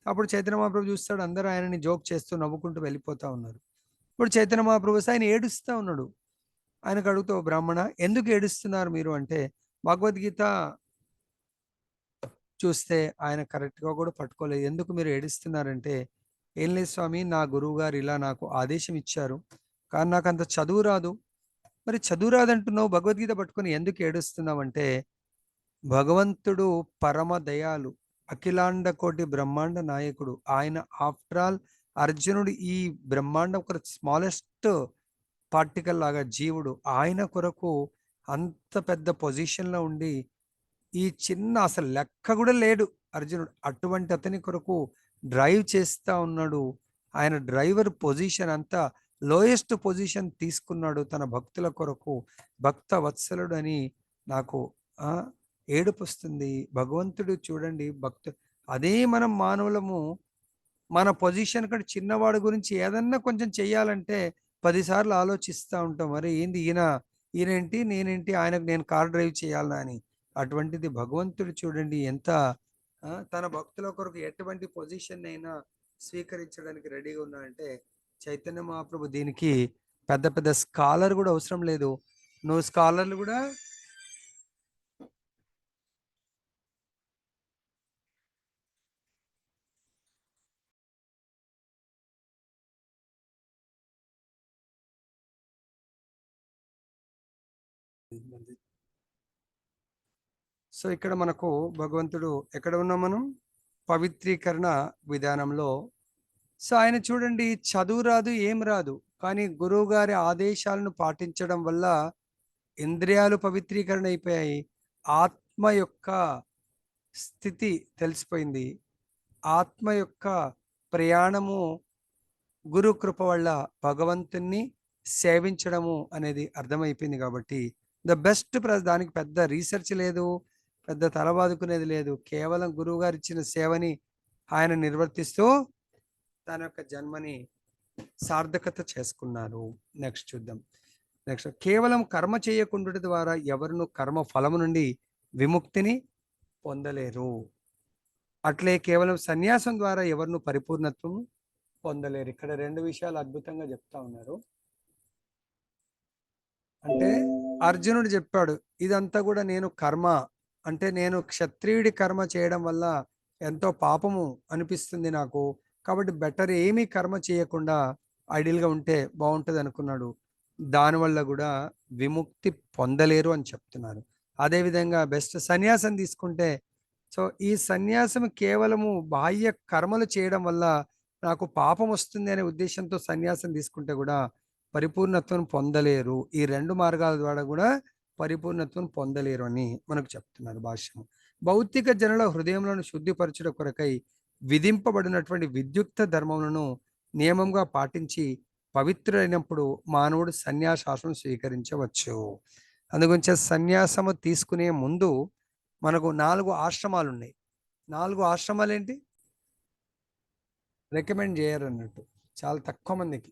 అప్పుడు చైతన్య మహాప్రభు చూస్తాడు, అందరూ ఆయనని జోక్ చేస్తూ నవ్వుకుంటూ వెళ్ళిపోతా ఉన్నారు. ఇప్పుడు చైతన్య మహాప్రభు ఆయన ఏడుస్తూ ఉన్నాడు. ఆయనకు అడుగుతూ, బ్రాహ్మణ ఎందుకు ఏడుస్తున్నారు మీరు అంటే, భగవద్గీత చూస్తే ఆయన కరెక్ట్గా కూడా పట్టుకోలేదు. ఎందుకు మీరు ఏడుస్తున్నారంటే, ఏం లేదు స్వామి, నా గురువు గారు ఇలా నాకు ఆదేశం ఇచ్చారు, కానీ నాకు అంత చదువు రాదు. మరి చదువు రాదంటున్నావు, భగవద్గీత పట్టుకొని ఎందుకు ఏడుస్తున్నావంటే, భగవంతుడు పరమ దయాలు, అఖిలాండ కోటి బ్రహ్మాండ నాయకుడు. ఆయన ఆఫ్టర్ ఆల్ అర్జునుడు ఈ బ్రహ్మాండం ఒక స్మాలెస్ట్ పార్టికల్ లాగా జీవుడు. ఆయన కొరకు అంత పెద్ద పొజిషన్లో ఉండి ఈ చిన్న అసలు లెక్క కూడా లేడు అర్జునుడు. అటువంటి అతని కొరకు డ్రైవ్ చేస్తా ఉన్నాడు. ఆయన డ్రైవర్ పొజిషన్ అంతా లోయెస్ట్ పొజిషన్ తీసుకున్నాడు తన భక్తుల కొరకు. భక్త వత్సలుడు అని నాకు ఏడుపు వస్తుంది. భగవంతుడు చూడండి, అదే మనం మానవులము మన పొజిషన్ కంటే చిన్నవాడి గురించి ఏదన్నా కొంచెం చెయ్యాలంటే 10 సార్లు ఆలోచిస్తూ ఉంటాం. మరి ఏంది ఈయనేంటి నేనేంటి, ఆయనకు నేను కార్ డ్రైవ్ చేయాలనా అని. అటువంటిది భగవంతుడు చూడండి ఎంత తన భక్తుల కొరకు ఎటువంటి పొజిషన్ అయినా స్వీకరించడానికి రెడీగా ఉన్నాడంటే, చైతన్య మహాప్రభు దీనికి పెద్ద పెద్ద స్కాలర్ కూడా అవసరం లేదు. నువ్వు స్కాలర్లు కూడా సో ఇక్కడ మనకు భగవంతుడు ఎక్కడ ఉన్నాం మనం? పవిత్రీకరణ విధానంలో. సో ఆయన చూడండి, చదువు రాదు, ఏం రాదు, కానీ గురువు గారి ఆదేశాలను పాటించడం వల్ల ఇంద్రియాలు పవిత్రీకరణ అయిపోయాయి. ఆత్మ యొక్క స్థితి తెలిసిపోయింది. ఆత్మ యొక్క ప్రయాణము గురు కృప వల్ల భగవంతుణ్ణి సేవించడము అనేది అర్థమైపోయింది. కాబట్టి బెస్ట్ దానికి పెద్ద రీసెర్చ్ లేదు, పెద్ద తలబాదుకునేది లేదు. కేవలం గురువు గారు ఇచ్చిన సేవని ఆయన నిర్వర్తిస్తూ తన యొక్క జన్మని సార్థకత చేసుకున్నారు. నెక్స్ట్ చూద్దాం. నెక్స్ట్, కేవలం కర్మ చేయకుండా ద్వారా ఎవరును కర్మ ఫలము నుండి విముక్తిని పొందలేరు. అట్లే కేవలం సన్యాసం ద్వారా ఎవరును పరిపూర్ణత్వం పొందలేరు. ఇక్కడ 2 విషయాలు అద్భుతంగా చెప్తా ఉన్నారు. అంటే అర్జునుడు చెప్పాడు, ఇదంతా కూడా నేను కర్మ అంటే నేను క్షత్రియుడి కర్మ చేయడం వల్ల ఎంతో పాపము అనిపిస్తుంది నాకు, కాబట్టి బెటర్ ఏమీ కర్మ చేయకుండా ఐడియల్గా ఉంటే బాగుంటుంది అనుకున్నాడు. దానివల్ల కూడా విముక్తి పొందలేరు అని చెప్తున్నారు. అదేవిధంగా బెస్ట్ సన్యాసం తీసుకుంటే, సో ఈ సన్యాసం కేవలము బాహ్య కర్మలు చేయడం వల్ల నాకు పాపం వస్తుంది అనే ఉద్దేశంతో సన్యాసం తీసుకుంటే కూడా పరిపూర్ణత్వం పొందలేరు. ఈ 2 మార్గాల ద్వారా కూడా పరిపూర్ణత్వం పొందలేరు అని మనకు చెప్తున్నారు భాష్యం. భౌతిక జనుల హృదయంలో శుద్ధిపరచుట కొరకై విధింపబడినటువంటి విద్యుక్త ధర్మములను నియమంగా పాటించి పవిత్రుడైనప్పుడు మానవుడు సన్యాసాశ్రమం స్వీకరించవచ్చు. అందుగురించి సన్యాసము తీసుకునే ముందు మనకు 4 ఆశ్రమాలు ఉన్నాయి. 4 ఆశ్రమాలు ఏంటి? రికమెండ్ చేయరు అన్నట్టు, చాలా తక్కువ మందికి.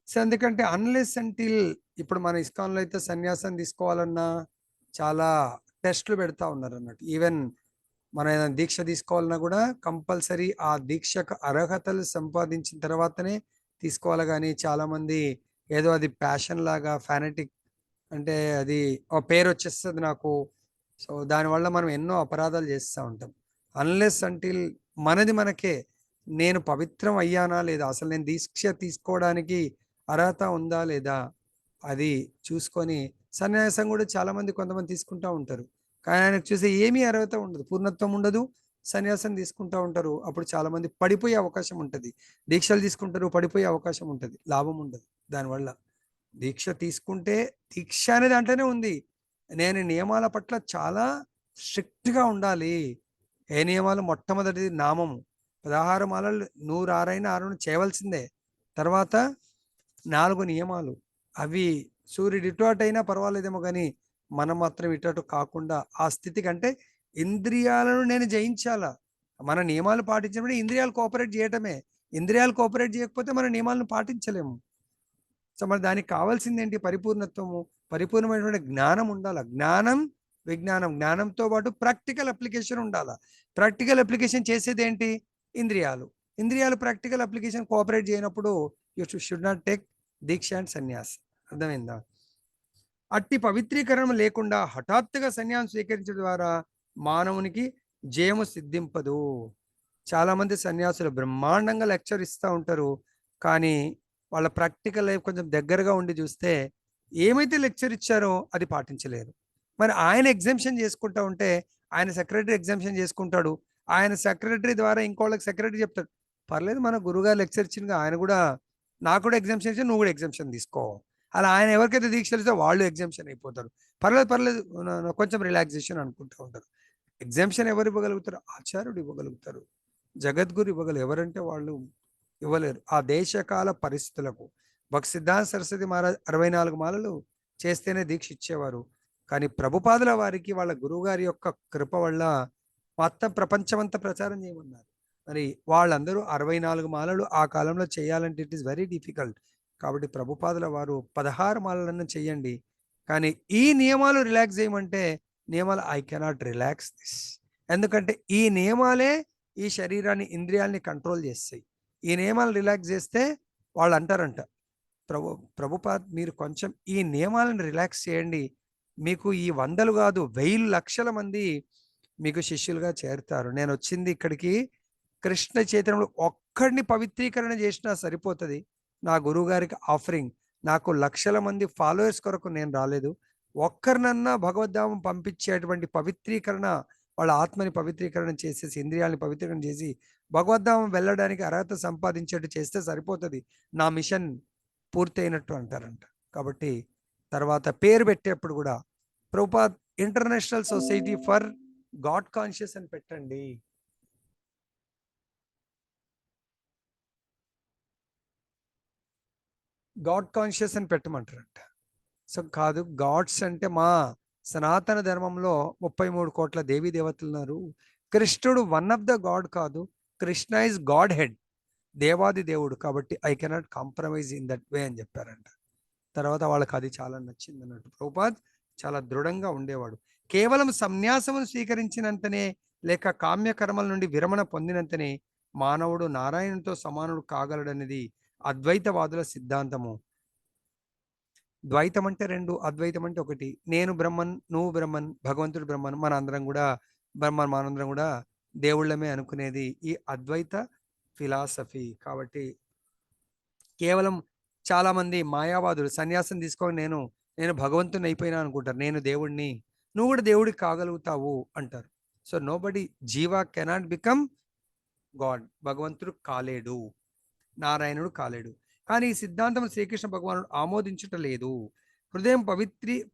సో ఎందుకంటే అన్లెస్ అంటిల్ ఇప్పుడు మన ఇస్కాన్లో అయితే సన్యాసం తీసుకోవాలన్నా చాలా టెస్ట్లు పెడతా ఉన్నారు అన్నట్టు. ఈవెన్ మన ఏదైనా దీక్ష తీసుకోవాలన్నా కూడా కంపల్సరీ ఆ దీక్షకు అర్హతలు సంపాదించిన తర్వాతనే తీసుకోవాలి. కానీ చాలామంది ఏదో అది ప్యాషన్ లాగా ఫ్యానటిక్, అంటే అది ఒక పేరు వచ్చేస్తుంది నాకు, సో దానివల్ల మనం ఎన్నో అపరాధాలు చేస్తూ ఉంటాం. అన్లెస్ అంటిల్ మనది మనకే నేను పవిత్రం అయ్యానా లేదా, అసలు నేను దీక్ష తీసుకోవడానికి అర్హత ఉందా లేదా అది చూసుకొని సన్యాసం కూడా చాలా మంది కొంతమంది తీసుకుంటూ ఉంటారు. కానీ ఆయనకు చూసే ఏమీ అర్హత ఉండదు, పూర్ణత్వం ఉండదు, సన్యాసం తీసుకుంటూ ఉంటారు. అప్పుడు చాలా మంది పడిపోయే అవకాశం ఉంటుంది. దీక్షలు తీసుకుంటారు, పడిపోయే అవకాశం ఉంటుంది, లాభం ఉండదు దానివల్ల. దీక్ష తీసుకుంటే దీక్ష అనే దాంట్లోనే ఉంది, నేను నియమాల పట్ల చాలా స్ట్రిక్ట్గా ఉండాలి. ఏ నియమాలు? మొట్టమొదటిది నామము. 16 మాలలు 106 6 చేయవలసిందే. తర్వాత 4 నియమాలు, అవి సూర్యుడు ఇటు అటు అయినా పర్వాలేదేమో కానీ మనం మాత్రం ఇటు అటు కాకుండా ఆ స్థితి కంటే ఇంద్రియాలను నేను జయించాలా. మన నియమాలు పాటించినప్పుడు ఇంద్రియాలు కోఆపరేట్ చేయటమే. ఇంద్రియాలు కోఆపరేట్ చేయకపోతే మన నియమాలను పాటించలేము. సో మరి దానికి కావాల్సింది ఏంటి? పరిపూర్ణత్వము, పరిపూర్ణమైనటువంటి జ్ఞానం ఉండాలి. జ్ఞానం విజ్ఞానం, జ్ఞానంతో పాటు ప్రాక్టికల్ అప్లికేషన్ ఉండాలి. ప్రాక్టికల్ అప్లికేషన్ చేసేది ఏంటి? ఇంద్రియాలు. ఇంద్రియాలు ప్రాక్టికల్ అప్లికేషన్ కోఆపరేట్ చేయనప్పుడు you should not take diksha and sanyas. అర్థమైందా? అట్టి పవిత్రీకరణం లేకుండా హఠాత్తుగా సన్యాసం స్వీకరించడం ద్వారా మానవునికి జయము సిద్ధింపదు. చాలా మంది సన్యాసులు బ్రహ్మాండంగా లెక్చర్ ఇస్తూ ఉంటారు, కానీ వాళ్ళ ప్రాక్టికల్ లైఫ్ కొంచెం దగ్గరగా ఉండి చూస్తే ఏమైతే లెక్చర్ ఇచ్చారో అది పాటించలేరు. మరి ఆయన ఎగ్జామ్షన్ చేసుకుంటా ఉంటే ఆయన సెక్రటరీ ఎగ్జామ్షన్ చేసుకుంటాడు, ఆయన సెక్రటరీ ద్వారా ఇంకోళ్ళకి సెక్రటరీ చెప్తాడు, పర్లేదు మన గురుగారు లెక్చర్ ఇచ్చిందిగా, ఆయన కూడా నాకు కూడా ఎగ్జామ్షన్ ఇచ్చి నువ్వు కూడా ఎగ్జామ్షన్ తీసుకో. అలా ఆయన ఎవరికైతే దీక్షలు ఇస్తే వాళ్ళు ఎగ్జామ్షన్ అయిపోతారు. పర్లేదు పర్లేదు కొంచెం రిలాక్సేషన్ అనుకుంటూ ఉంటారు. ఎగ్జామ్షన్ ఎవరు ఇవ్వగలుగుతారు? ఆచార్యుడు ఇవ్వగలుగుతారు, జగద్గురు ఇవ్వగలరు. ఎవరంటే వాళ్ళు ఇవ్వలేరు. ఆ దేశకాల పరిస్థితులకు భక్తి సిద్ధాంత సరస్వతి మహారాజ్ 64 మాలలు చేస్తేనే దీక్ష ఇచ్చేవారు. కానీ ప్రభుపాదుల వారికి వాళ్ళ గురువుగారి యొక్క కృప వల్ల మొత్తం ప్రపంచమంతా ప్రచారం చేయమన్నారు. మరి వాళ్ళందరూ 64 మాలలు ఆ కాలంలో చేయాలంటే ఇట్ ఈస్ వెరీ డిఫికల్ట్. కాబట్టి ప్రభుపాదుల వారు 16 మాలలను చేయండి, కానీ ఈ నియమాలు రిలాక్స్ చేయమంటే నియమాలు ఐ కెనాట్ రిలాక్స్ దిస్. ఎందుకంటే ఈ నియమాలే ఈ శరీరాన్ని ఇంద్రియాలని కంట్రోల్ చేస్తాయి. ఈ నియమాలు రిలాక్స్ చేస్తే వాళ్ళు అంటారంట, ప్రభుపాద్ మీరు కొంచెం ఈ నియమాలను రిలాక్స్ చేయండి, మీకు ఈ 100లు కాదు 1000 లక్షల మంది మీకు శిష్యులుగా చేరుతారు. నేను వచ్చింది ఇక్కడికి కృష్ణ చైతన్యంలో ఒక్కడిని పవిత్రీకరణ చేసినా సరిపోతుంది. నా గురువు గారికి ఆఫరింగ్, నాకు లక్షల మంది ఫాలోయర్స్ కొరకు నేను రాలేదు, ఒక్కరినన్నా భగవద్ధామం పంపించేటువంటి పవిత్రీకరణ, వాళ్ళ ఆత్మని పవిత్రీకరణ చేసేసి ఇంద్రియాలని పవిత్రీకరణ చేసి భగవద్ధామం వెళ్ళడానికి అర్హత సంపాదించేట్టు చేస్తే సరిపోతుంది, నా మిషన్ పూర్తయినట్టు అంటారంట. కాబట్టి తర్వాత పేరు పెట్టేప్పుడు కూడా Prabhupad international society for God conscious అని పెట్టండి. గాడ్ కాన్షియస్ అని పెట్టమంటారంట. సో కాదు, గాడ్స్ అంటే మా సనాతన ధర్మంలో 33 కోట్ల దేవీ దేవతలు ఉన్నారు, కృష్ణుడు వన్ ఆఫ్ ద గాడ్ కాదు, కృష్ణ ఇస్ గాడ్ హెడ్, దేవాది దేవుడు, కాబట్టి I cannot compromise in that way అని చెప్పారంట. తర్వాత వాళ్ళకి అది చాలా నచ్చింది అన్నట్టు. ప్రభుపాద్ చాలా దృఢంగా ఉండేవాడు. కేవలం సన్యాసమును స్వీకరించినంతనే లేక కామ్యకర్మల నుండి విరమణ పొందినంతనే మానవుడు నారాయణుతో సమానుడు కాగలడనేది అద్వైతవాదుల సిద్ధాంతము. ద్వైతం అంటే 2, అద్వైతం అంటే 1. నేను బ్రహ్మన్, నువ్వు బ్రహ్మన్, భగవంతుడు బ్రహ్మన్, మనందరం కూడా బ్రహ్మన్, మనందరం కూడా దేవుళ్ళమే అనుకునేది ఈ అద్వైత ఫిలాసఫీ. కాబట్టి కేవలం చాలా మంది మాయావాదులు సన్యాసం తీసుకొని నేను భగవంతుని అయిపోయినా అనుకుంటారు, నేను దేవుడిని, నువ్వు కూడా దేవుడికి కాగలుగుతావు అంటారు. సో నోబడి, జీవా కెనాట్ బికమ్ గాడ్, భగవంతుడు కాలేడు, నారాయణుడు కాలేడు. కానీ ఈ సిద్ధాంతం శ్రీకృష్ణ భగవానుడు ఆమోదించుట లేదు. హృదయం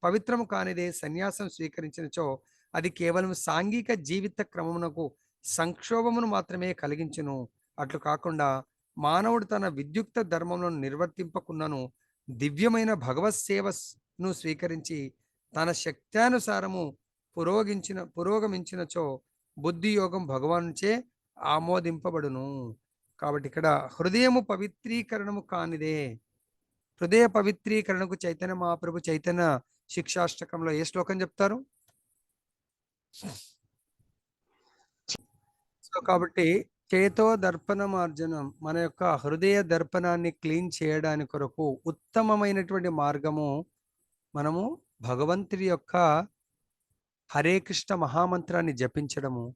పవిత్రము కానిదే సన్యాసం స్వీకరించినచో అది కేవలం సాంఘిక జీవిత క్రమమునకు సంక్షోభమును మాత్రమే కలిగించును. అట్లు కాకుండా మానవుడు తన విద్యుక్త ధర్మములను నిర్వర్తింపకున్నను దివ్యమైన భగవత్ సేవను స్వీకరించి తన శక్త్యానుసారము పురోగమించినచో బుద్ధి యోగం భగవానుచే ఆమోదింపబడును. కాబట్టి ఇక్కడ హృదయము పవిత్రీకరణము కానిదే. హృదయ పవిత్రీకరణకు చైతన్య మహాప్రభు చైతన్య శిక్షాష్టకంలో ఏ శ్లోకం చెప్తారు? సో కాబట్టి చేతో దర్పణమార్జనం, మన యొక్క హృదయ దర్పణాన్ని క్లీన్ చేయడానికి కొరకు ఉత్తమమైనటువంటి మార్గము మనము భగవంతుడి యొక్క హరే కృష్ణ మహామంత్రాన్ని జపించడము.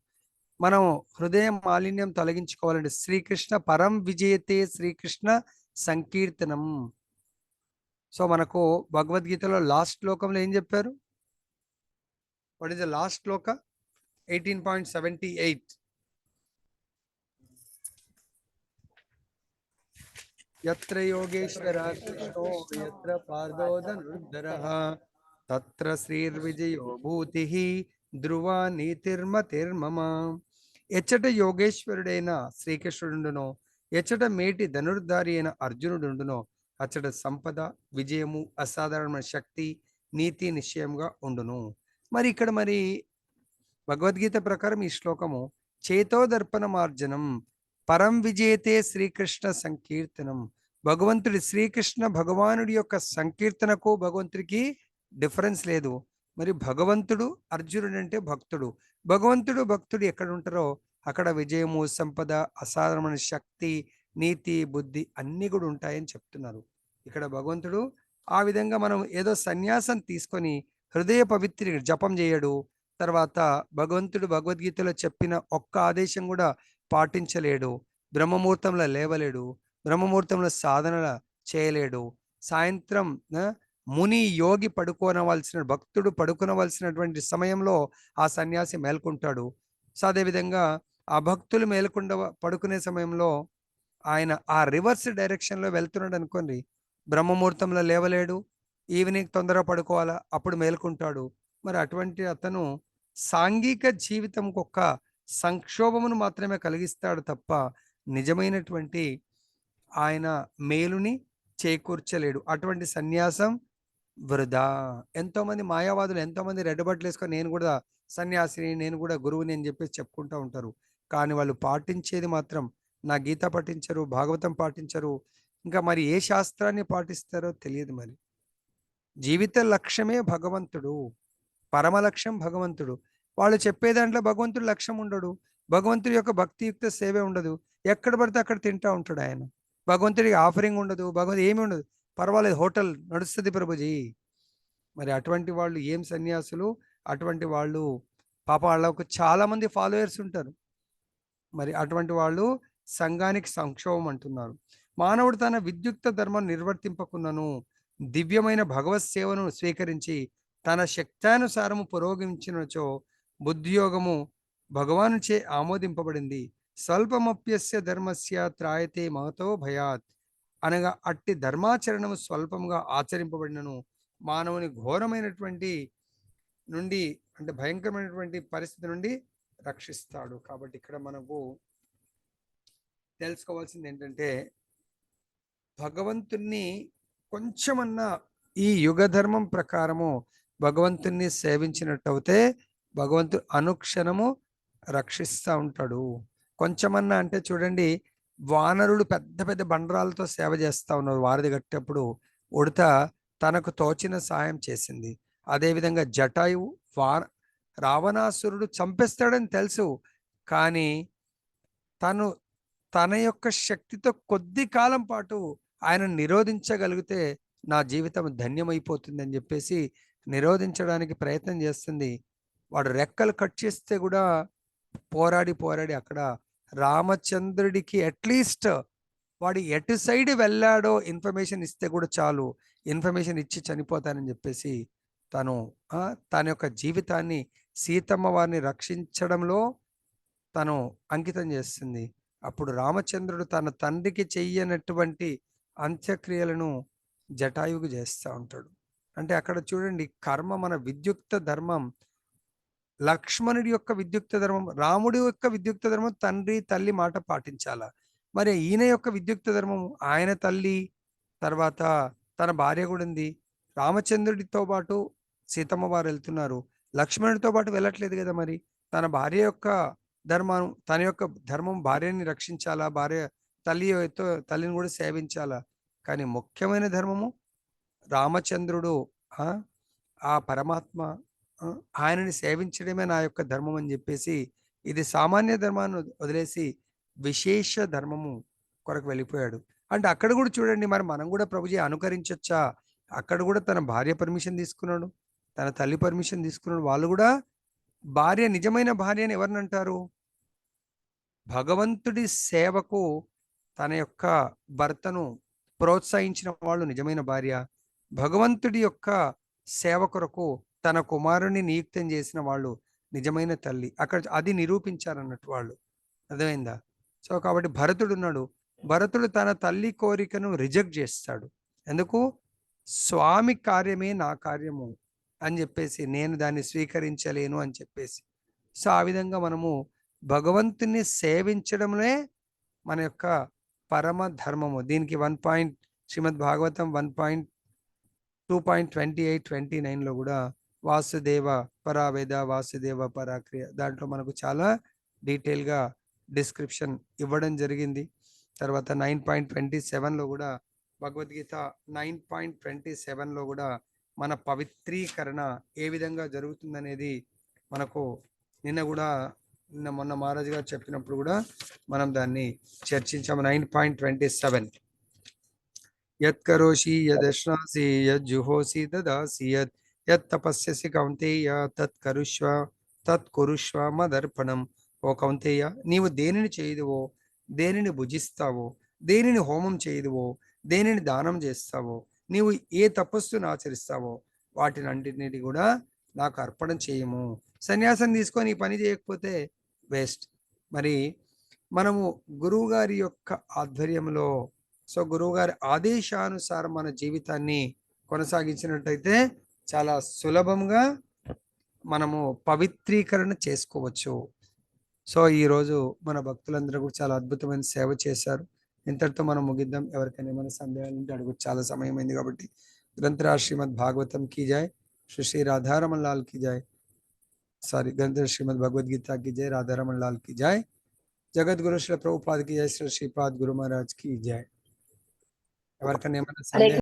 మనం హృదయ మాలిన్యం తొలగించుకోవాలంటే శ్రీకృష్ణ పరం విజయతే శ్రీకృష్ణ సంకీర్తనం. సో మనకు భగవద్గీతలో లాస్ట్ శ్లోకంలో ఏం చెప్పారు? వాట్ ఈస్ ద లాస్ట్ శ్లోక? 18.78. యత్ర యోగేశ్వరः కృష్ణో యత్ర పార్థో ధనుర్ధరः తత్ర శ్రీర్విజయో భూతిః ధ్రువా నీతిర్మతిర్మమ. ఎచ్చట యోగేశ్వరుడైన శ్రీకృష్ణుడుండునో, ఎచ్చట మేటి ధనుర్ధారి అయిన అర్జునుడుండునో, అచ్చట సంపద, విజయము, అసాధారణమైన శక్తి, నీతి నిశ్చయంగా ఉండును. మరి ఇక్కడ మరి భగవద్గీత ప్రకారం ఈ శ్లోకము చేతోదర్పణ మార్జనం పరం విజేతే శ్రీకృష్ణ సంకీర్తనం. భగవంతుడి శ్రీకృష్ణ భగవానుడి యొక్క సంకీర్తనకు భగవంతుడికి డిఫరెన్స్ లేదు. మరి భగవంతుడు అర్జునుడు అంటే భక్తుడు, భగవంతుడు భక్తుడు ఎక్కడ ఉంటారో అక్కడ విజయము, సంపద, అసాధారణమైన శక్తి, నీతి, బుద్ధి అన్నీ కూడా ఉంటాయని చెప్తున్నారు. ఇక్కడ భగవంతుడు ఆ విధంగా మనం ఏదో సన్యాసం తీసుకొని హృదయ పవిత్రి జపం చేయడు, తర్వాత భగవంతుడు భగవద్గీతలో చెప్పిన ఒక్క ఆదేశం కూడా పాటించలేడు, బ్రహ్మముహూర్తంలో లేవలేడు, బ్రహ్మముహూర్తంలో సాధన చేయలేడు, సాయంత్రం ముని యోగి పడుకోనవలసిన భక్తుడు పడుకోనవలసినటువంటి సమయంలో ఆ సన్యాసి మేల్కొంటాడు. సో అదేవిధంగా ఆ భక్తులు మేల్కొండ పడుకునే సమయంలో ఆయన ఆ రివర్స్ డైరెక్షన్లో వెళ్తున్నాడు అనుకోండి, బ్రహ్మముహూర్తంలో లేవలేడు, ఈవినింగ్ తొందరగా పడుకోవాలా అప్పుడు మేల్కొంటాడు. మరి అటువంటి అతను సాంఘిక జీవితం ఒక సంక్షోభమును మాత్రమే కలిగిస్తాడు తప్ప నిజమైనటువంటి ఆయన మేలుని చేకూర్చలేడు. అటువంటి సన్యాసం వృధా. ఎంతో మంది మాయావాదులు ఎంతో మంది రెడ్ బట్టలు వేసుకొని నేను కూడా సన్యాసిని, నేను కూడా గురువుని అని చెప్పేసి చెప్పుకుంటూ ఉంటారు. కానీ వాళ్ళు పాటించేది మాత్రం నా గీత పాటించరు, భాగవతం పాటించరు, ఇంకా మరి ఏ శాస్త్రాన్ని పాటిస్తారో తెలియదు. మరి జీవిత లక్ష్యమే భగవంతుడు, పరమ లక్ష్యం భగవంతుడు. వాళ్ళు చెప్పే దాంట్లో భగవంతుడు లక్ష్యం ఉండడు, భగవంతుడి యొక్క భక్తియుక్త సేవే ఉండదు, ఎక్కడ పడితే అక్కడ తింటా ఉంటాడు ఆయన. భగవంతుడికి ఆఫరింగ్ ఉండదు, భగవంతుడు ఏమీ ఉండదు, పర్వాలేదు హోటల్ నడుస్తుంది ప్రభుజీ. మరి అటువంటి వాళ్ళు ఏం సన్యాసులు, అటువంటి వాళ్ళు పాప వాళ్ళకు చాలా మంది ఫాలోయర్స్ ఉంటారు. మరి అటువంటి వాళ్ళు సంఘానికి సంక్షోభం అంటున్నారు. మానవుడు తన విద్యుక్త ధర్మం నిర్వర్తింపకున్నను దివ్యమైన భగవత్ సేవను స్వీకరించి తన శక్తానుసారము పురోగమించినచో బుద్ధియోగము భగవాను చే ఆమోదింపబడింది. స్వల్పమప్యస్య ధర్మస్య త్రాయతే మహతో భయాత్. అనగా అట్టి ధర్మాచరణము స్వల్పంగా ఆచరింపబడినను మానవుని ఘోరమైనటువంటి నుండి, అంటే భయంకరమైనటువంటి పరిస్థితి నుండి రక్షిస్తాడు. కాబట్టి ఇక్కడ మనకు తెలుసుకోవాల్సింది ఏంటంటే భగవంతుణ్ణి కొంచెమన్నా ఈ యుగ ధర్మం ప్రకారము భగవంతుణ్ణి సేవించినట్టయితే భగవంతుడు అనుక్షణము రక్షిస్తూ ఉంటాడు. కొంచెమన్నా అంటే చూడండి, వానరులు పెద్ద పెద్ద బండరాలతో సేవ చేస్తూ ఉన్నారు, వారధి కట్టేటప్పుడు ఉడత తనకు తోచిన సాయం చేసింది. అదేవిధంగా జటాయువు రావణాసురుడు చంపేస్తాడని తెలుసు, కానీ తన యొక్క శక్తితో కొద్ది కాలం పాటు ఆయన నిరోధించగలిగితే నా జీవితం ధన్యమైపోతుందని చెప్పేసి నిరోధించడానికి ప్రయత్నం చేస్తుంది. వాడు రెక్కలు కట్ చేస్తే కూడా పోరాడి పోరాడి అక్కడ రామచంద్రుడికి అట్లీస్ట్ వాడు ఎటు సైడ్ వెళ్ళాడో ఇన్ఫర్మేషన్ ఇస్తే కూడా చాలు, ఇన్ఫర్మేషన్ ఇచ్చి చనిపోతానని చెప్పేసి తన యొక్క జీవితాన్ని సీతమ్మ వారిని రక్షించడంలో తను అంకితం చేస్తుంది. అప్పుడు రామచంద్రుడు తన తండ్రికి చెయ్యనటువంటి అంత్యక్రియలను జటాయువుకు చేస్తూ ఉంటాడు. అంటే అక్కడ చూడండి, కర్మ మన విద్యుక్త ధర్మం, లక్ష్మణుడి యొక్క విద్యుక్త ధర్మం, రాముడి యొక్క విద్యుక్త ధర్మం తండ్రి తల్లి మాట పాటించాల. మరి ఈయన యొక్క విద్యుక్త ధర్మం ఆయన తల్లి, తర్వాత తన భార్య కూడా ఉంది. రామచంద్రుడితో పాటు సీతమ్మ వారు వెళ్తున్నారు, లక్ష్మణుడితో పాటు వెళ్ళట్లేదు కదా. మరి తన భార్య యొక్క ధర్మం, తన యొక్క ధర్మం భార్యని రక్షించాలా, భార్య తల్లిని కూడా సేవించాలా. కానీ ముఖ్యమైన ధర్మము రామచంద్రుడు, ఆ పరమాత్మ, ఆయనని సేవించడమే నా యొక్క ధర్మం అని చెప్పేసి ఇది సామాన్య ధర్మాన్ని వదిలేసి విశేష ధర్మము కొరకు వెళ్ళిపోయాడు. అంటే అక్కడ కూడా చూడండి, మరి మనం కూడా ప్రభుజీ అనుకరించొచ్చా? అక్కడ కూడా తన భార్య పర్మిషన్ తీసుకున్నాడు, తన తల్లి పర్మిషన్ తీసుకున్నాడు. వాళ్ళు కూడా భార్య, నిజమైన భార్య అని ఎవరిని అంటారు? భగవంతుడి సేవకు తన యొక్క భర్తను ప్రోత్సహించిన వాళ్ళు నిజమైన భార్య. భగవంతుడి యొక్క సేవ కొరకు తన కుమారుని నియుక్తం చేసిన వాళ్ళు నిజమైన తల్లి. అక్కడ అది నిరూపించారన్నట్టు వాళ్ళు. అర్థమైందా? సో కాబట్టి భరతుడు ఉన్నాడు, భరతుడు తన తల్లి కోరికను రిజెక్ట్ చేస్తాడు. ఎందుకు? స్వామి కార్యమే నా కార్యము అని చెప్పేసి, నేను దాన్ని స్వీకరించలేను అని చెప్పేసి. సో ఆ విధంగా మనము భగవంతుని సేవించడమే మన యొక్క పరమ ధర్మము. దీనికి శ్రీమద్ భాగవతం 1.2.28-29లో కూడా వాసుదేవ పరావేద వాసుదేవ పరాక్రియ దాంట్లో మనకు చాలా డీటెయిల్గా డిస్క్రిప్షన్ ఇవ్వడం జరిగింది. తర్వాత 9.27లో కూడా భగవద్గీత 9.27లో కూడా మన పవిత్రీకరణ ఏ విధంగా జరుగుతుందనేది మనకు మొన్న మహారాజు గారు చెప్పినప్పుడు కూడా మనం దాన్ని చర్చించాము. 9.27 యత్ కరోషి యదశ్నాసి యజ్జుహోసి దదాసి యత్ తపస్యసి కౌంతేయ తత్ కురుష్వ మదర్పణం. ఓ కౌంతేయ, నీవు దేనిని చేయుదువో, దేనిని భుజిస్తావో, దేనిని హోమం చేయుదువో, దేనిని దానం చేస్తావో, నీవు ఏ తపస్సును ఆచరిస్తావో వాటిని అన్నిటిని కూడా నాకు అర్పణం చేయము. సన్యాసం తీసుకొని ఈ పని చేయకపోతే వేస్ట్. మరి మనము గురువు గారి యొక్క ఆధ్వర్యంలో, సో గురువు గారి ఆదేశానుసారం మన జీవితాన్ని కొనసాగించినట్టయితే చాలా సులభంగా మనము పవిత్రీకరణ చేసుకోవచ్చు. సో ఈరోజు మన భక్తులందరూ కూడా చాలా అద్భుతమైన సేవ చేశారు. ఇంతటితో మనం ముగిద్దాం. ఎవరికైనా ఏమైనా సందేహాలు ఉంటే అడుగు, చాలా సమయం అయింది కాబట్టి. గ్రంథరాజ్ శ్రీమద్ భాగవతం की जय, श्री राधारमण लाल की जय, ग्रंथ श्रीमद् भगवद गीता की जय, राधारमण लाल की जय, जगत गुरु श्री प्रभुपाद की जय, श्री श्रीपाद गुरु महाराज की जय. ఎవరికైనా ఏమైనా సందేహం